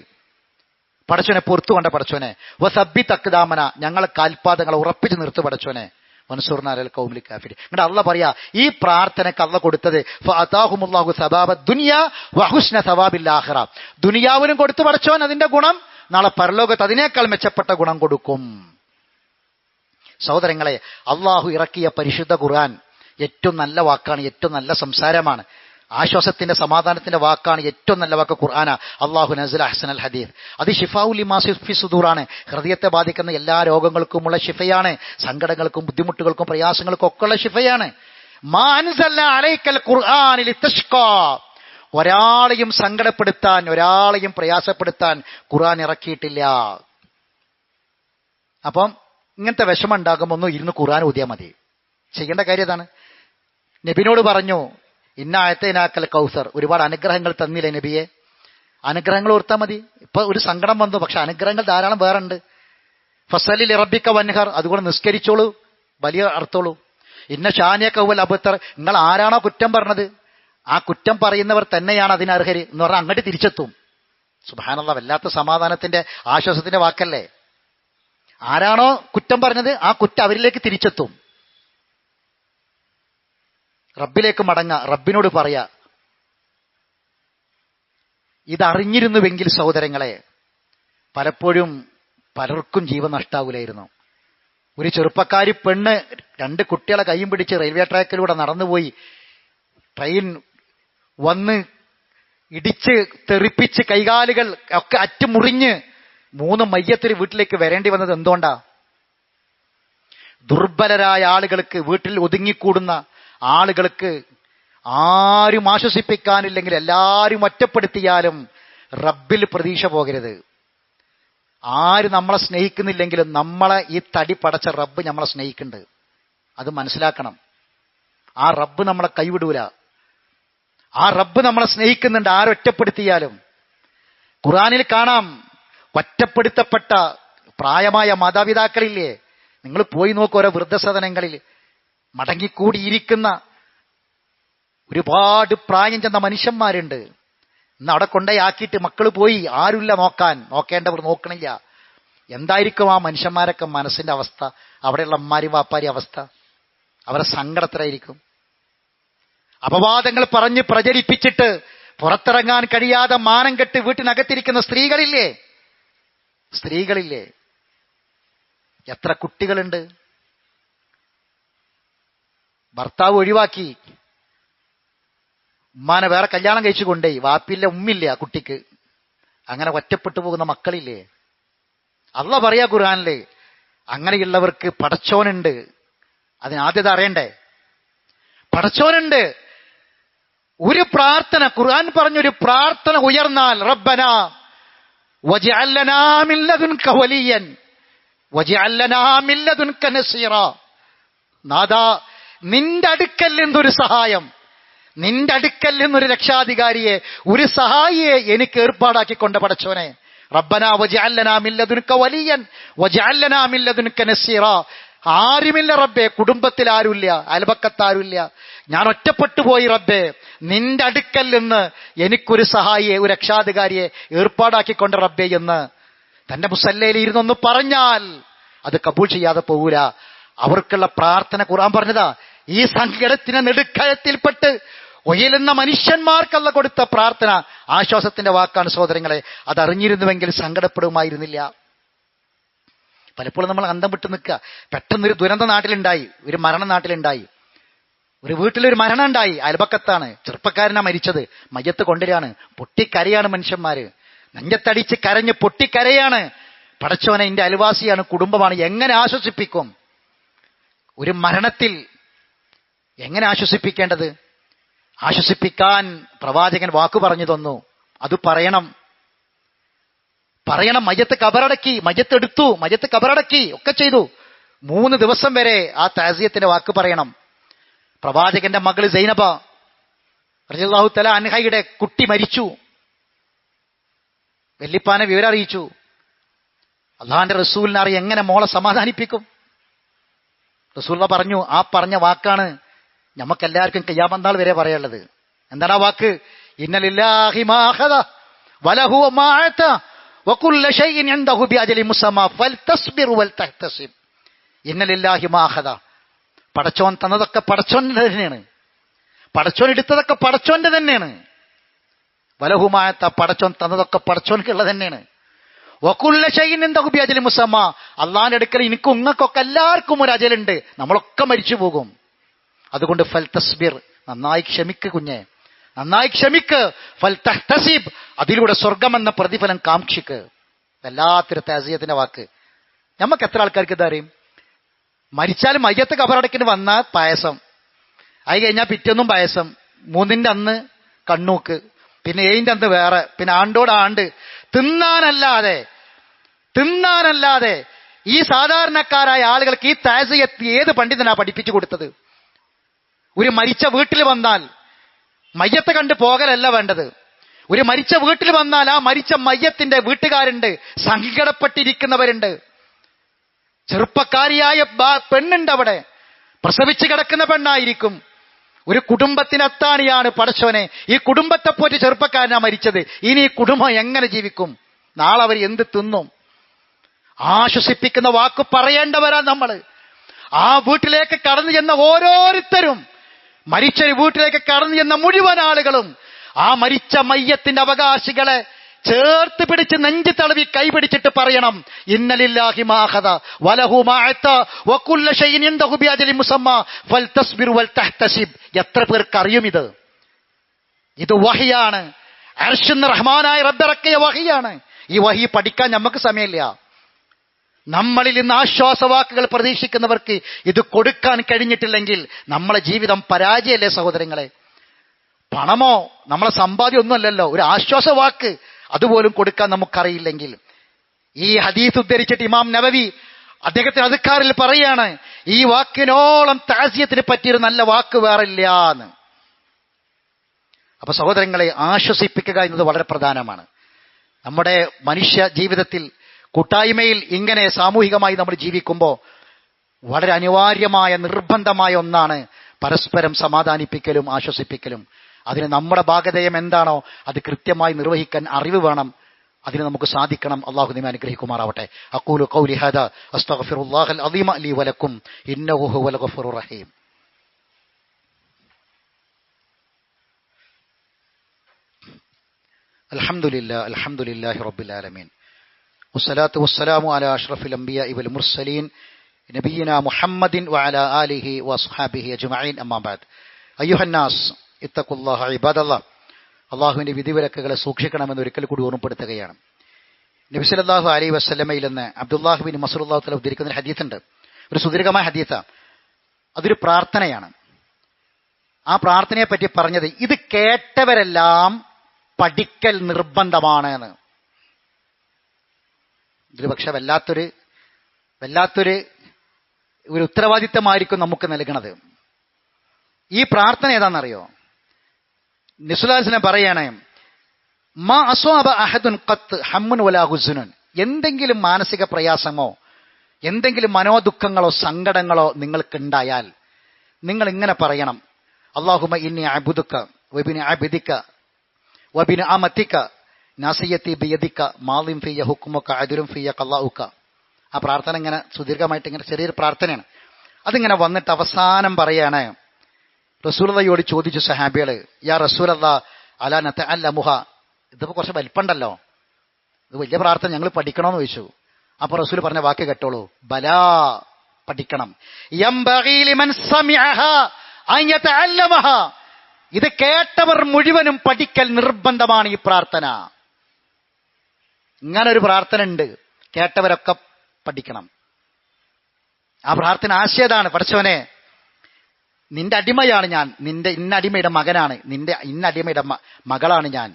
പടച്ചോനെ പുറത്തു കൊണ്ട പടച്ചോനെ. വസബ്ബി തക്ദാമന, ഞങ്ങളെ കാൽപാദങ്ങളെ ഉറപ്പിച്ച് നിർത്ത് പടച്ചോനെ. മൻസൂർനാൽ കൗമിൽ കാഫിർ. എന്നിട്ട് അള്ളാഹ് പറയാ, ഈ പ്രാർത്ഥനക്ക് അള്ളാഹ് കൊടുത്തത് ഫഅതാഹുമുല്ലാഹു സബാബ ദുനിയ വഹുസ്ന സവാബിൽ ആഖിറ, ദുനിയാവിനും കൊടുത്തു പടച്ചോൻ അതിന്റെ ഗുണം, നാളെ പരലോകത്ത് അതിനേക്കാൾ മെച്ചപ്പെട്ട ഗുണം കൊടുക്കും. സഹോദരങ്ങളെ, അള്ളാഹു ഇറക്കിയ പരിശുദ്ധ ഖുർആൻ ഏറ്റവും നല്ല വാക്കാണ്, ഏറ്റവും നല്ല സംസാരമാണ്, ആശ്വാസത്തിന്റെ സമാധാനത്തിന്റെ വാക്കാണ്, ഏറ്റവും നല്ല വാക്ക് ഖുർആനാ. അല്ലാഹു നസല അഹ്സനൽ ഹദീസ്, അത് ശിഫാഉൽ ലിമാ ഫി സുദൂറാണ്, ഹൃദയത്തെ ബാധിക്കുന്ന എല്ലാ രോഗങ്ങൾക്കുമുള്ള ശിഫയാണ്, സങ്കടങ്ങൾക്കും ബുദ്ധിമുട്ടുകൾക്കും പ്രയാസങ്ങൾക്കും ഒക്കെയുള്ള ശിഫയാണ്. മാ അൻസൽനാ അലൈക്കൽ ഖുർആന ലിതഷ്ഖാ, ഒരാളെയും സങ്കടപ്പെടുത്താൻ, ഒരാളെയും പ്രയാസപ്പെടുത്താൻ ഖുർആൻ ഇറക്കിയിട്ടില്ല. അപ്പം ഇങ്ങനത്തെ വിഷമം ഉണ്ടാകുമ്പോൾ ഒന്നും ഇരുന്ന് ഖുർആൻ ഓതിയാൽ മതി. ചെയ്യേണ്ട കാര്യം അതാണ്. നബിനോട് പറഞ്ഞു, ഇന്ന ആയത്തേനാക്കൽ കൗസർ, ഒരുപാട് അനുഗ്രഹങ്ങൾ തന്നില്ലേ നബിയെ, അനുഗ്രഹങ്ങൾ ഓർത്താൽ മതി. ഇപ്പൊ ഒരു സങ്കടം വന്നു, പക്ഷെ അനുഗ്രഹങ്ങൾ ധാരാളം വേറെ ഉണ്ട്. ഫസലി റബ്ബിക വൻഹർ, അതുകൊണ്ട് നിസ്കരിച്ചോളൂ, വലിയ അർത്ഥോളൂ. ഇന്ന ഷാനിയ കൗവൽ അബുത്തർ, നിങ്ങൾ ആരാണോ കുറ്റം പറഞ്ഞത് ആ കുറ്റം പറയുന്നവർ തന്നെയാണ് അതിനർഹര് എന്ന് പറഞ്ഞാൽ അങ്ങോട്ട് തിരിച്ചെത്തും. സുബ്ഹാനല്ലാഹ്, വല്ലാത്ത സമാധാനത്തിന്റെ ആശ്വാസത്തിന്റെ വാക്കല്ലേ. ആരാണോ കുറ്റം പറഞ്ഞത് ആ കുറ്റം അവരിലേക്ക് തിരിച്ചെത്തും. റബ്ബിലേക്ക് മടങ്ങ, റബ്ബിനോട് പറയാ. ഇതറിഞ്ഞിരുന്നുവെങ്കിൽ സഹോദരങ്ങളെ, പലപ്പോഴും പലർക്കും ജീവൻ നഷ്ടാവൂലായിരുന്നു. ഒരു ചെറുപ്പക്കാരി പെണ്ണ് 2 കുട്ടികളെ കൈയും പിടിച്ച് റെയിൽവേ ട്രാക്കിലൂടെ നടന്നുപോയി. ട്രെയിൻ വന്ന് ഇടിച്ച് തെറിപ്പിച്ച് കൈകാലുകൾ ഒക്കെ അറ്റുമുറിഞ്ഞ് 3 മയ്യത്തൊരു വീട്ടിലേക്ക് വരേണ്ടി വന്നത് എന്തുകൊണ്ടാ? ദുർബലരായ ആളുകൾക്ക്, വീട്ടിൽ ഒതുങ്ങിക്കൂടുന്ന ആളുകൾക്ക് ആരും ആശ്വസിപ്പിക്കാനില്ലെങ്കിൽ എല്ലാവരും ഒറ്റപ്പെടുത്തിയാലും റബ്ബിൽ പ്രതീക്ഷ പോകരുത്. ആര് നമ്മളെ സ്നേഹിക്കുന്നില്ലെങ്കിലും നമ്മളെ ഈ തടി പടച്ച റബ്ബ് നമ്മളെ സ്നേഹിക്കുന്നുണ്ട്. അത് മനസ്സിലാക്കണം. ആ റബ്ബ് നമ്മളെ കൈവിടൂല. ആ റബ്ബ് നമ്മളെ സ്നേഹിക്കുന്നുണ്ട് ആരൊറ്റപ്പെടുത്തിയാലും. ഖുർആനിൽ കാണാം, ഒറ്റപ്പെടുത്തപ്പെട്ട പ്രായമായ മാതാപിതാക്കളില്ലേ, നിങ്ങൾ പോയി നോക്കൂ, ഓരോ വൃദ്ധസദനങ്ങളിൽ മടങ്ങിക്കൂടിയിരിക്കുന്ന ഒരുപാട് പ്രായം ചെന്ന മനുഷ്യന്മാരുണ്ട്. ഇന്ന് അവിടെ കൊണ്ടയാക്കിയിട്ട് മക്കൾ പോയി, ആരുമില്ല നോക്കേണ്ടവർ നോക്കണില്ല. എന്തായിരിക്കും ആ മനുഷ്യന്മാരൊക്കെ മനസ്സിന്റെ അവസ്ഥ? അവിടെയുള്ള അമ്മാരി വാപ്പാരി അവസ്ഥ, അവരെ സങ്കടത്തിലായിരിക്കും. അപവാദങ്ങൾ പറഞ്ഞ് പ്രചരിപ്പിച്ചിട്ട് പുറത്തിറങ്ങാൻ കഴിയാതെ മാനം കെട്ട് വീട്ടിനകത്തിരിക്കുന്ന സ്ത്രീകളില്ലേ, എത്ര കുട്ടികളുണ്ട്. ഭർത്താവ് ഒഴിവാക്കി, ഉമ്മാനെ വേറെ കല്യാണം കഴിച്ചു കൊണ്ടേ, വാപ്പില്ല ഉമ്മില്ല കുട്ടിക്ക്, അങ്ങനെ ഒറ്റപ്പെട്ടു പോകുന്ന മക്കളില്ലേ. അള്ളാ പറയാ ഖുർആനില്, അങ്ങനെയുള്ളവർക്ക് പടച്ചോനുണ്ട്. അതിനാദ്യത അറിയണ്ടേ, പടച്ചോനുണ്ട്. ഒരു പ്രാർത്ഥന, ഖുർആൻ പറഞ്ഞൊരു പ്രാർത്ഥന ഉയർന്നാൽ, റബ്ബനാ വജ്അൽ ലനാ മിൻ ലദുൻക വലിയൻ വജ്അൽ ലനാ മിൻ ലദുൻക നസീറാ. നാഥാ, നിന്റെ അടുക്കൽ നിന്നൊരു സഹായം, നിന്റെ അടുക്കൽ നിന്നൊരു രക്ഷാധികാരിയെ, ഒരു സഹായിയെ എനിക്ക് ഏർപ്പാടാക്കിക്കൊണ്ട് പടച്ചോനെ. റബ്ബനാ വജ്അൽ ലനാ മിൻ ലദുൻക വലിയൻ വജ്അൽ ലനാ മിൻ ലദുൻക നസീറാ. ആരുമില്ല റബ്ബേ, കുടുംബത്തിൽ ആരുമില്ല, അയൽപക്കത്താരുമില്ല, ഞാൻ ഒറ്റപ്പെട്ടു പോയി റബ്ബേ, നിന്റെ അടുക്കൽ നിന്ന് എനിക്കൊരു സഹായിയെ, ഒരു രക്ഷാധികാരിയെ ഏർപ്പാടാക്കിക്കൊണ്ട് റബ്ബേ എന്ന് തന്റെ മുസല്ലയിൽ ഇരുന്നൊന്ന് പറഞ്ഞാൽ അത് കബൂൾ ചെയ്യാതെ പോകൂല. അവർക്കുള്ള പ്രാർത്ഥന ഖുർആൻ പറഞ്ഞതാ. ഈ സങ്കടത്തിന് നെടുക്കയത്തിൽപ്പെട്ട് ഒയലുന്ന മനുഷ്യന്മാർക്കല്ല കൊടുത്ത പ്രാർത്ഥന ആശ്വാസത്തിന്റെ വാക്കാണ് സഹോദരങ്ങളെ. അതറിഞ്ഞിരുന്നുവെങ്കിൽ സങ്കടപ്പെടുമായിരുന്നില്ല. പലപ്പോഴും നമ്മൾ അന്തം വിട്ട് നിൽക്കുക. പെട്ടെന്നൊരു ദുരന്ത നാട്ടിലുണ്ടായി, ഒരു മരണം നാട്ടിലുണ്ടായി, ഒരു വീട്ടിലൊരു മരണം ഉണ്ടായി, അയൽപക്കത്താണ്, ചെറുപ്പക്കാരനാ മരിച്ചത്, മയ്യത്ത് കൊണ്ടുവരികയാണ്, പൊട്ടിക്കരയാണ് മനുഷ്യന്മാര്, നെഞ്ചത്തടിച്ച് കരഞ്ഞ് പൊട്ടിക്കരയാണ്. പടച്ചോനെ, എന്റെ അയൽവാസിയാണ്, കുടുംബമാണ്, എങ്ങനെ ആശ്വസിപ്പിക്കും? ഒരു മരണത്തിൽ എങ്ങനെ ആശ്വസിപ്പിക്കേണ്ടത്? ആശ്വസിപ്പിക്കാൻ പ്രവാചകൻ വാക്കു പറഞ്ഞു തന്നു. അത് പറയണം. മയ്യത്ത് കബറടക്കി, മയ്യത്ത് എടുത്തു, മയ്യത്ത് കബറടക്കി, ഒക്കെ ചെയ്തു. 3 ദിവസം വരെ ആ താസിയത്തിന്റെ വാക്ക് പറയണം. പ്രവാചകന്റെ മകള് സൈനബ റളിയല്ലാഹു തആല അൻഹയുടെ കുട്ടി മരിച്ചു. വല്ലിപ്പാനെ വിവരം അറിയിച്ചു. അള്ളാഹുവിന്റെ റസൂലിനെ അറിയാൻ എങ്ങനെ മോളെ സമാധാനിപ്പിക്കും? റസൂലുള്ളാഹി പറഞ്ഞു, ആ പറഞ്ഞ വാക്കാണ് നമുക്കെല്ലാവർക്കും ഖിയാമത്ത് നാൾ വരെ പറയാനുള്ളത്. എന്താണ് ആ വാക്ക്? ഇന്ന ലില്ലാഹി മാ അഖദ വലഹു മാ അത വകുല്ല ഷൈഇൻ ഇൻദഹു ബിഅജലി മുസമ്മാ ഫൽതസ്ബിർ വൽതഹ്തസിബ്. ഇന്ന ലില്ലാഹി മാ അഖദ, പടച്ചോൻ തന്നതൊക്കെ പടച്ചോന്റെ തന്നെയാണ്, പടച്ചോൻ എടുത്തതൊക്കെ പടച്ചോന്റെ തന്നെയാണ്. വലഹു മാ അത, പടച്ചോൻ തന്നതൊക്കെ പടച്ചോൻക്കുള്ളത് തന്നെയാണ്. വകുല്ല ഷൈഇൻ ഇൻദഹു ബിഅജലി മുസമ്മാ, അല്ലാഹുവിന്റെ അടുക്കൽ എനിക്കും ഉങ്ങൾക്കൊക്കെ എല്ലാവർക്കും ഒരു അജലുണ്ട്, നമ്മളൊക്കെ മരിച്ചു പോകും. അതുകൊണ്ട് ഫൽതസ്ബിർ, നന്നായി ക്ഷമിക്ക് കുഞ്ഞെ, നന്നായി ക്ഷമിക്ക്. ഫൽതഹ്തസിബ്, അതിലൂടെ സ്വർഗമെന്ന പ്രതിഫലം കാക്ഷിക്ക്. വല്ലാത്തൊരു താസിയത്തിന്റെ വാക്ക്. നമുക്ക് എത്ര ആൾക്കാർക്ക് ഇതറിയും? മരിച്ചാലും മയ്യത്ത് കബറടക്കിന് വന്നാൽ പായസം, അത് കഴിഞ്ഞാൽ പിറ്റേന്നും പായസം, 3ന്റെ അന്ന് കണ്ണൂക്ക്, പിന്നെ 7ന്റെ അന്ന് വേറെ, പിന്നെ ആണ്ടോടാണ്ട് തിന്നാനല്ലാതെ ഈ സാധാരണക്കാരായ ആളുകൾക്ക് ഈ താസിയത്ത് ഏത് പണ്ഡിതനാ പഠിപ്പിച്ചു കൊടുത്തത്? ഒരു മരിച്ച വീട്ടിൽ വന്നാൽ മയ്യത്ത് കണ്ട് പോകലല്ല വേണ്ടത്. ഒരു മരിച്ച വീട്ടിൽ വന്നാൽ ആ മരിച്ച മയ്യത്തിന്റെ വീട്ടുകാരുണ്ട്, സങ്കടപ്പെട്ടിരിക്കുന്നവരുണ്ട്, ചെറുപ്പക്കാരിയായ പെണ്ണുണ്ട്, അവിടെ പ്രസവിച്ച് കിടക്കുന്ന പെണ്ണായിരിക്കും. ഒരു കുടുംബത്തിന് അത്താണിയാണ് പടച്ചോനെ. ഈ കുടുംബത്തെ പോറ്റി ചെറുപ്പക്കാരനാ മരിച്ചത്. ഇനി ഈ കുടുംബം എങ്ങനെ ജീവിക്കും? നാളെ അവർ എന്ത് തിന്നും? ആശ്വസിപ്പിക്കുന്ന വാക്ക് പറയേണ്ടവരാ നമ്മൾ. ആ വീട്ടിലേക്ക് കടന്നു ചെന്ന ഓരോരുത്തരും, മരിച്ചൊരു വീട്ടിലേക്ക് കടന്നു ചെന്ന മുഴുവൻ ആളുകളും ആ മരിച്ച മയ്യത്തിന്റെ അവകാശികളെ ചേർത്ത് പിടിച്ച് നെഞ്ചു തളവി കൈപിടിച്ചിട്ട് പറയണം, ഇന്ന ലില്ലാഹി മാ അഖദ വലഹു മാ അത വകുല്ല ഷൈഇൻ ഇൻദഹു ബിഅജലി മുസമ്മാ ഫൽതസ്ബിർ വൽതഹ്തസിബ്. എത്ര പേർക്ക് അറിയും ഇത്? ഇത് വഹിയാണ്. അർശിന്ന് റഹ്മാനായ റബ്ബിറക്കിയ വഹിയാണ്. ഈ വഹി പഠിക്കാൻ നമുക്ക് സമയമില്ല. നമ്മളിൽ നിന്ന് ആശ്വാസവാക്കുകൾ പ്രതീക്ഷിക്കുന്നവർക്ക് ഇത് കൊടുക്കാൻ കഴിഞ്ഞിട്ടില്ലെങ്കിൽ നമ്മളെ ജീവിതം പരാജയമല്ലേ സഹോദരങ്ങളെ? പണമോ നമ്മളെ സമ്പാദ്യം ഒന്നുമല്ലല്ലോ. ഒരു ആശ്വാസവാക്ക് അതുപോലും കൊടുക്കാൻ നമുക്കറിയില്ലെങ്കിൽ, ഈ ഹദീസ് ഉദ്ധരിച്ചിട്ട് ഇമാം നവവി അദ്ദേഹത്തിന് അദ്കാറിൽ പറയാണ്, ഈ വാക്കിനോളം തഅസിയത്തിനെ പറ്റിയൊരു നല്ല വാക്ക് വേറില്ല എന്ന്. അപ്പൊ സഹോദരങ്ങളെ, ആശ്വസിപ്പിക്കുക എന്നത് വളരെ പ്രധാനമാണ്. നമ്മുടെ മനുഷ്യ ജീവിതത്തിൽ കൂട്ടായ്മയിൽ ഇങ്ങനെ സാമൂഹികമായി നമ്മൾ ജീവിക്കുമ്പോൾ വളരെ അനിവാര്യമായ നിർബന്ധമായ ഒന്നാണ് പരസ്പരം സമാധാനിപ്പിക്കലും ആശ്വസിപ്പിക്കലും. അതിന് നമ്മുടെ ഭാഗധേയം എന്താണോ അത് കൃത്യമായി നിർവഹിക്കാൻ അറിവ് വേണം. അതിന് നമുക്ക് സാധിക്കണം. അല്ലാഹു നമ്മെ അനുഗ്രഹിക്കുമാറാവട്ടെ. അഖൂലു ഖൗലി ഹാദാ അസ്തഗ്ഫിറുല്ലാഹൽ അദീമ ലി വലക്കും ഇന്നഹു ഹുവൽ ഗഫൂറുർ റഹീം. അൽഹംദുലില്ലാഹി റബ്ബിൽ ആലമീൻ വസ്സലാത്തു വസ്സലാമു അലാ അഷ്റഫിൽ അംബിയാഇ വൽ മുർസലീൻ നബിയിനാ മുഹമ്മദിൻ വഅലാ ആലിഹി വസ്ഹാബിഹി അജ്മഈൻ. അമ്മാ ബഅദ്. അയ്യുഹന്നാസ് ഇത്തഖുല്ലാഹ ഇബാദല്ലാഹ്. അള്ളാഹുവിന്റെ വിധിവിലക്കുകളെ സൂക്ഷിക്കണമെന്ന് ഒരിക്കൽ കൂടി ഓർമ്മപ്പെടുത്തുകയാണ്. നബി സല്ലല്ലാഹു അലൈഹി വസല്ലമയിൽ നിന്ന് അബ്ദുല്ലാഹ് ബിൻ മസ്ഊദ് റളിയല്ലാഹു തആല ഉദ്ധരിക്കുന്ന ഒരു ഹദീസുണ്ട്. ഒരു സുദീർഘമായ ഹദീസാണ്. അതൊരു പ്രാർത്ഥനയാണ്. ആ പ്രാർത്ഥനയെ പറ്റി പറഞ്ഞത്, ഇത് കേട്ടവരെല്ലാം പഠിക്കൽ നിർബന്ധമാണ് എന്ന്. ഇതിൽ പക്ഷെ വല്ലാത്തൊരു ഉത്തരവാദിത്തമായിരിക്കും നമുക്ക് നൽകണത്. ഈ പ്രാർത്ഥന ഏതാണെന്നറിയോ? നിസ്വലാസിനെ പറയണേ, മാ അസ്വാബ അഹദുൻ ഖത്ത് ഹമ്മുൻ വലാ ഹുസ്നുൻ. എന്തെങ്കിലും മാനസിക പ്രയാസമോ എന്തെങ്കിലും മനോദുഃഖങ്ങളോ സങ്കടങ്ങളോ നിങ്ങൾക്കുണ്ടായാൽ നിങ്ങൾ ഇങ്ങനെ പറയണം, അല്ലാഹുമ്മ ഇന്നി അഅ്ബുദുക വബിനി അബ്ദിക വബിനി അമതിക നാസിയതി ബിയദിക മാളിൻ ഫിയ ഹുക്മുക അദ്ലുൻ ഫിയ ഖലാഉക. ആ പ്രാർത്ഥന ഇങ്ങനെ സുദീർഘമായിട്ട് ഇങ്ങനെ ചെറിയൊരു പ്രാർത്ഥനയാണ്. അതിങ്ങനെ വന്നിട്ട് അവസാനം പറയാണ്, റസൂലുള്ളാഹിയോട് ചോദിച്ചു സഹാബികള്, യാ റസൂലല്ലാഹ് അലാ നതഅല്ലമുഹ. ഇതിപ്പോ കുറച്ച് വലിപ്പമുണ്ടല്ലോ, ഇത് വലിയ പ്രാർത്ഥന, ഞങ്ങൾ പഠിക്കണമെന്ന് ചോദിച്ചു. അപ്പൊ റസൂൽ പറഞ്ഞ വാക്ക് കേട്ടോളൂ, ബലാ, പഠിക്കണം. യംബഗീ ലിമൻ സമിഅഹാ അൻ യതഅല്ലമഹാ. ഇത് കേട്ടവർ മുഴുവനും പഠിക്കൽ നിർബന്ധമാണ് ഈ പ്രാർത്ഥന. ഇങ്ങനൊരു പ്രാർത്ഥന ഉണ്ട്, കേട്ടവരൊക്കെ പഠിക്കണം. ആ പ്രാർത്ഥന ആശയതാണ്, പടച്ചവനെ നിന്റെ അടിമയാണ് ഞാൻ, നിന്റെ ഇന്ന അടിമയുടെ മകനാണ്, നിന്റെ ഇന്ന അടിമയുടെ മകളാണ് ഞാൻ.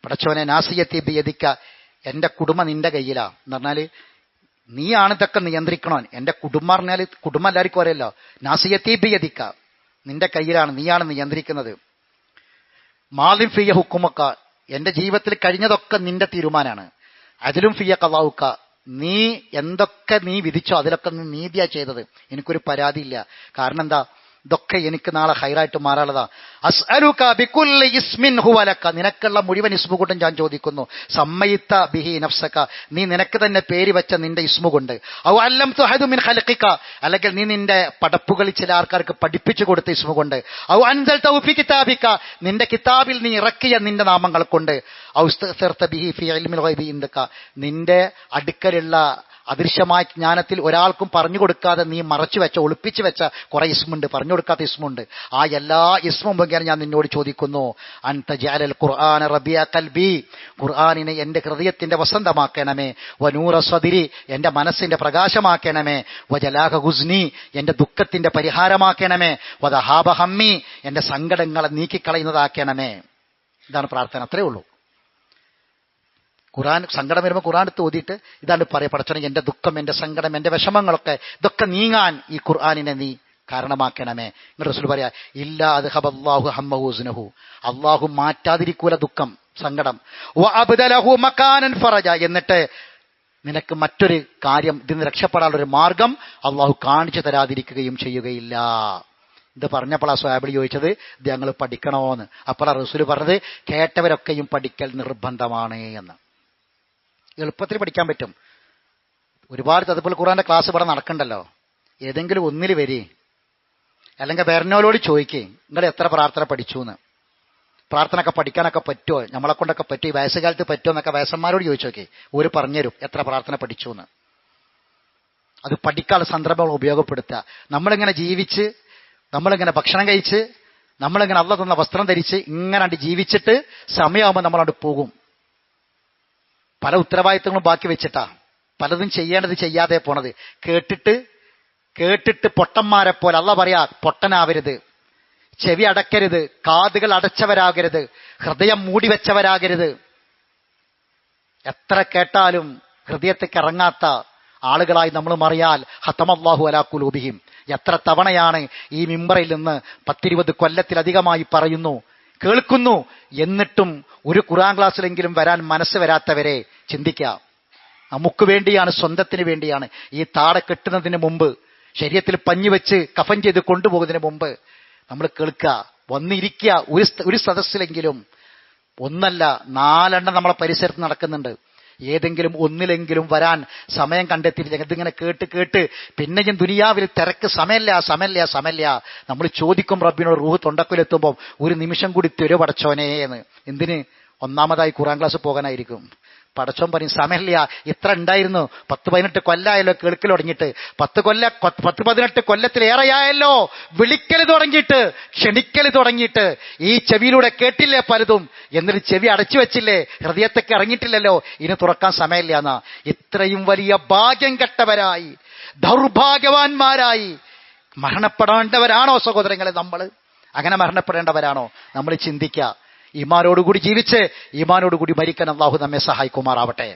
പടച്ചവനെ നാസിയത്തി ബിയദിക്ക, എന്റെ കുടുംബം നിന്റെ കയ്യിലാ എന്ന് പറഞ്ഞാല് നീയാണ് ഇതൊക്കെ നിയന്ത്രിക്കണോ. എന്റെ കുടുംബം പറഞ്ഞാൽ കുടുംബം എല്ലാവർക്കും അറിയല്ലോ. നാസിയത്തി ബിയദിക്ക, നിന്റെ കയ്യിലാണ്, നീയാണ് നിയന്ത്രിക്കുന്നത്. മാലിം ഫിയ ഹുക്കുമക്ക, എന്റെ ജീവിതത്തിൽ കഴിഞ്ഞതൊക്കെ നിന്റെ തീരുമാനമാണ്. അതിലും ഫിയ ഖലാഉക, നീ എന്തൊക്കെ നീ വിധിച്ചോ അതിലൊക്കെ നീ നീതിയാ ചെയ്തത്, എനിക്കൊരു പരാതിയില്ല. കാരണം എന്താ, ഇതൊക്കെ എനിക്ക് നാളെ ഹൈറായിട്ട് മാറാനുള്ളതാ. അസ്അലുക ബികുല്ലി ഇസ്മിൻ ഹുവ ലക, നിനക്കുള്ള മുഴുവൻ ഇസ്മു കൊണ്ടും ഞാൻ ചോദിക്കുന്നു. സമ്മയിത ബിഹി നഫ്സക, നീ നിനക്ക് തന്നെ പേര് വെച്ച നിന്റെ ഇസ്മു കൊണ്ട്. ഔ അല്ലംതു അഹദു മിൻ ഖൽഖിക, അല്ലെങ്കിൽ നീ നിന്റെ പടപ്പുകളിൽ ചില ആൾക്കാർക്ക് പഠിപ്പിച്ചു കൊടുത്ത ഇസ്മു കൊണ്ട്. ഔ അൻസൽതഹു ഫി കിതാബിക, നിന്റെ കിതാബിൽ നീ ഇറക്കിയ നിന്റെ നാമങ്ങൾ കൊണ്ട്. ഔ ഇസ്തഅ്സർത ബിഹി ഫി ഇൽമിൽ ഗൈബി ഇൻദക, നിന്റെ അടുക്കലുള്ള അദൃശ്യമായ ജ്ഞാനത്തിൽ ഒരാൾക്കും പറഞ്ഞു കൊടുക്കാതെ നീ മറച്ചു വെച്ച, ഒളിപ്പിച്ചു വെച്ച കുറെ ഇസ്മുണ്ട്, പറഞ്ഞു കൊടുക്കാത്ത ഇസ്മുണ്ട്. ആ എല്ലാ ഇസ്മും മുഖേന ഞാൻ നിന്നോട് ചോദിക്കുന്നു, അൻത ജഅലൽ ഖുർആന റബിയ ഖൽബി, ഖുർആനിനെ എന്റെ ഹൃദയത്തിന്റെ വസന്തമാക്കണമേ. വനൂറ സദ്രി, എന്റെ മനസ്സിന്റെ പ്രകാശമാക്കണമേ. വജലാഹ ഹുസ്നി, എന്റെ ദുഃഖത്തിന്റെ പരിഹാരമാക്കണമേ. വദഹാബ ഹമ്മി, എന്റെ സങ്കടങ്ങളെ നീക്കിക്കളയുന്നതാക്കണമേ. ഇതാണ് പ്രാർത്ഥന, അത്രേ ഉള്ളൂ. ഖുർആൻ സങ്കടം വരുമ്പോൾ ഖുർആൻ എടുത്ത് ഓതിയിട്ട് ഇതാണ് പറയുക, പടച്ചോനെ എന്റെ ദുഃഖം, എന്റെ സങ്കടം, എന്റെ വിഷമങ്ങളൊക്കെ ഇതൊക്കെ നീങ്ങാൻ ഈ ഖുർആനിനെ നീ കാരണമാക്കണമേ. എന്നിട്ട് റസൂൽ പറയാ, ഇല്ലാ അദ്ഹബല്ലാഹു ഹമ്മഹു ഹുസ്നഹു, അല്ലാഹു മാറ്റാതിരിക്കൂല ദുഃഖം, സങ്കടം. വഅബ്ദലഹു മകാനൻ ഫറജ, എന്നിട്ട് നിനക്ക് മറ്റൊരു കാര്യം, ഇതിന് രക്ഷപ്പെടാനുള്ള ഒരു മാർഗം അല്ലാഹു കാണിച്ചു തരാതിരിക്കുകയും ചെയ്യുകയില്ല. ഇത് പറഞ്ഞപ്പോൾ ആ സ്വഹാബി ചോദിച്ചത്, ഇത് ഞങ്ങൾ പഠിക്കണോന്ന്. അപ്പോൾ റസൂൽ പറഞ്ഞത്, കേട്ടവരൊക്കെയും പഠിക്കൽ നിർബന്ധമാണ് എന്ന്. എളുപ്പത്തിൽ പഠിക്കാൻ പറ്റും. ഒരുപാട് അതുപോലെ ഖുർആന്റെ ക്ലാസ് ഇവിടെ നടക്കണ്ടല്ലോ. ഏതെങ്കിലും ഒന്നിൽ വരി, അല്ലെങ്കിൽ വേറെന്നോലോട് ചോദിക്കേ, നിങ്ങൾ എത്ര പ്രാർത്ഥന പഠിച്ചു എന്ന്. പ്രാർത്ഥനയൊക്കെ പഠിക്കാനൊക്കെ പറ്റുമോ, നമ്മളെ കൊണ്ടൊക്കെ പറ്റുമോ, ഈ വയസ്സുകാലത്ത് പറ്റുമോ എന്നൊക്കെ വയസ്സന്മാരോട് ചോദിച്ചു നോക്കി, ഒരു പറഞ്ഞുതരും എത്ര പ്രാർത്ഥന പഠിച്ചു എന്ന്. അത് പഠിക്കാനുള്ള സന്ദർഭങ്ങൾ ഉപയോഗപ്പെടുത്തുക. നമ്മളിങ്ങനെ ജീവിച്ച്, നമ്മളിങ്ങനെ ഭക്ഷണം കഴിച്ച്, നമ്മളിങ്ങനെ അള്ളാഹ് തന്ന വസ്ത്രം ധരിച്ച് ഇങ്ങനെ ജീവിച്ചിട്ട് സമയമാകുമ്പോൾ നമ്മളവിടെ പോകും. പല ഉത്തരവാദിത്തങ്ങളും ബാക്കി വെച്ചിട്ടാ പലതും ചെയ്യേണ്ടത് ചെയ്യാതെ പോണത്. കേട്ടിട്ട് പൊട്ടന്മാരെ പോലെ. അള്ളാഹ് പറയാ, പൊട്ടനാവരുത്, ചെവി അടക്കരുത്, കാതുകൾ അടച്ചവരാകരുത്, ഹൃദയം മൂടിവെച്ചവരാകരുത്. എത്ര കേട്ടാലും ഹൃദയത്തേക്ക് ഇറങ്ങാത്ത ആളുകളായി നമ്മൾ മാറിയാൽ ഹതമല്ലാഹു അലാ ഖുലൂബിഹിം. എത്ര തവണയാണ് ഈ മിമ്പറിൽ നിന്ന് 10-20 കൊല്ലത്തിലധികമായി പറയുന്നു, കേൾക്കുന്നു, എന്നിട്ടും ഒരു ഖുർആൻ ക്ലാസ്സിലെങ്കിലും വരാൻ മനസ്സ് വരാത്തവരെ ചിന്തിക്കാം. നമുക്ക് വേണ്ടിയാണ്, സ്വന്തത്തിന് വേണ്ടിയാണ്. ഈ താട കെട്ടുന്നതിന് മുമ്പ്, ശരീരത്തിൽ പഞ്ഞു വെച്ച് കഫൻ ചെയ്ത് കൊണ്ടുപോകുന്നതിന് മുമ്പ് നമ്മൾ കേൾക്കുക, വന്നിരിക്കുക. ഒരു സദസ്സിലെങ്കിലും, ഒന്നല്ല 4 നമ്മളെ പരിസരത്ത് നടക്കുന്നുണ്ട്. ഏതെങ്കിലും ഒന്നിലെങ്കിലും വരാൻ സമയം കണ്ടെത്തിയില്ല. ഇതിങ്ങനെ കേട്ട് പിന്നെ ദുനിയാവിൽ തിരക്ക്, സമയമില്ല. നമ്മൾ ചോദിക്കും റബ്ബിനോട്, റൂഹ് തൊണ്ടക്കുലെത്തുമ്പോൾ ഒരു നിമിഷം കൂടി തരൂ പടച്ചോനേ എന്ന്. എന്തിന്? ഒന്നാമതായി ഖുർആൻ ക്ലാസ് പോകാനായിരിക്കും. പടച്ചോൻ പറയും സമയമില്ല. ഇത്ര ഉണ്ടായിരുന്നു, 10-18 കൊല്ലായല്ലോ കേൾക്കൽ തുടങ്ങിയിട്ട്, 10-18 കൊല്ലത്തിലേറെയായല്ലോ വിളിക്കൽ തുടങ്ങിയിട്ട്, ക്ഷണിക്കൽ തുടങ്ങിയിട്ട്. ഈ ചെവിയിലൂടെ കേട്ടില്ലേ പലതും, എന്നിട്ട് ചെവി അടച്ചു വെച്ചില്ലേ, ഹൃദയത്തേക്ക് ഇറങ്ങിയിട്ടില്ലല്ലോ, ഇനി തുറക്കാൻ സമയമില്ല എന്നാ. ഇത്രയും വലിയ ഭാഗ്യം കെട്ടവരായി, ദൗർഭാഗ്യവാന്മാരായി മരണപ്പെടേണ്ടവരാണോ സഹോദരങ്ങളെ നമ്മൾ? അങ്ങനെ മരണപ്പെടേണ്ടവരാണോ നമ്മൾ? ചിന്തിക്കുക. ഈമാനോടുകൂടി ജീവിച്ച് ഈമാനോടുകൂടി മരിക്കാൻ അള്ളാഹു നമ്മെ സഹായിക്കുമാറാവട്ടെ.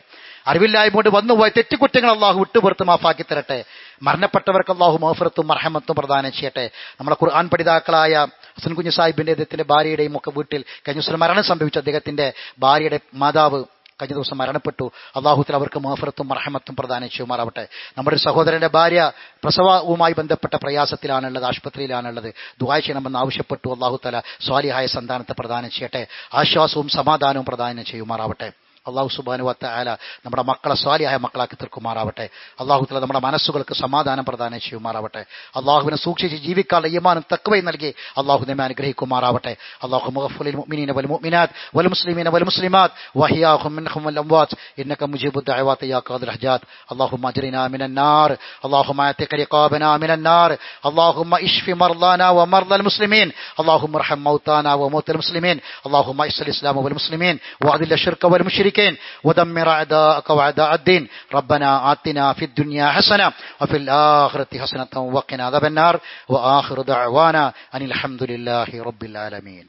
അറിവില്ലായ്മ വന്നുപോയ തെറ്റുകുറ്റങ്ങൾ അള്ളാഹു വിട്ടുപുറത്ത് മാഫാക്കി തരട്ടെ. മരണപ്പെട്ടവർക്ക് അള്ളാഹു മഗ്ഫിറത്തും മർഹമത്തും പ്രദാനം ചെയ്യട്ടെ. നമ്മളെ ഖുർആൻ പഠിതാക്കളായ ഹസൻ കുഞ്ഞു സാഹിബിന്റെ, അദ്ദേഹത്തിന്റെ ഭാര്യയുടെയും ഒക്കെ വീട്ടിൽ കഴിഞ്ഞ ദിവസം മരണം സംഭവിച്ചു. അദ്ദേഹത്തിന്റെ ഭാര്യയുടെ മാതാവ് കഴിഞ്ഞ ദിവസം മരണപ്പെട്ടു. അള്ളാഹുത്തിൽ അവർക്ക് മഗ്ഫിറത്തും മർഹമത്തും പ്രദാനം ചെയ്യുമാറാവട്ടെ. നമ്മുടെ ഒരു സഹോദരന്റെ ഭാര്യ പ്രസവവുമായി ബന്ധപ്പെട്ട പ്രയാസത്തിലാണുള്ളത്, ആശുപത്രിയിലാണുള്ളത്. ദുആ ചെയ്യണമെന്ന് ആവശ്യപ്പെട്ടു. അള്ളാഹു തആല സ്വാലിഹായ സന്താനത്തെ പ്രദാനം ചെയ്യട്ടെ, ആശ്വാസവും സമാധാനവും പ്രദാനം ചെയ്യുമാറാവട്ടെ. അള്ളാഹു സുബ്ഹാനഹു വ തആല നമ്മുടെ മക്കളെ സ്വാലിഹായ മക്കളാക്കി തീർക്കുമാറാവട്ടെ. അള്ളാഹു തആല നമ്മുടെ മനസ്സുകൾക്ക് സമാധാനം പ്രദാനം ചെയ്യുമാറാവട്ടെ. അള്ളാഹുവിനെ സൂക്ഷിച്ച് ജീവിക്കാനുള്ള ഈമാനും തഖ്വയും നൽകി അള്ളാഹു നമ്മെ അനുഗ്രഹിക്കുമാറാവട്ടെ. അല്ലാഹുമ്മ ഗ്ഫിർ ലിൽ മുഅ്മിനീന വൽ മുഅ്മിനാത്ത് വൽ മുസ്ലിമീന വൽ മുസ്ലിമാത്ത് വഹിയാഹും മിൻഹും വൽ അംവാത്ത് ഇന്നക മുജീബുദ് ദഅവാതി യാ ഖാദിൽ ഹജാത്ത്. അല്ലാഹുമ്മ അജ്രിനാ മിനൻ നാർ, അല്ലാഹുമ്മ അതിഖ് റിഖാബനാ മിനൻ നാർ, അല്ലാഹുമ്മ ഇശ്ഫി മർളാനാ വ മർളൽ മുസ്ലിമീൻ, അല്ലാഹുമ്മ ഇർഹം മൗതാനാ വ മൗതൽ മുസ്ലിമീൻ, അല്ലാഹുമ്മ ഇസ്ലിൽ ഇസ്ലാമ വൽ മുസ്ലിമീൻ വഅദിൽ അശ്ശിർക വൽ മുശ്രിക്കീൻ ودمر أعداءك وأعداء الدين. ربنا آتنا في الدنيا حسنة وفي الآخرة حسنة وقنا عذاب النار. وآخر دعوانا أن الحمد لله رب العالمين.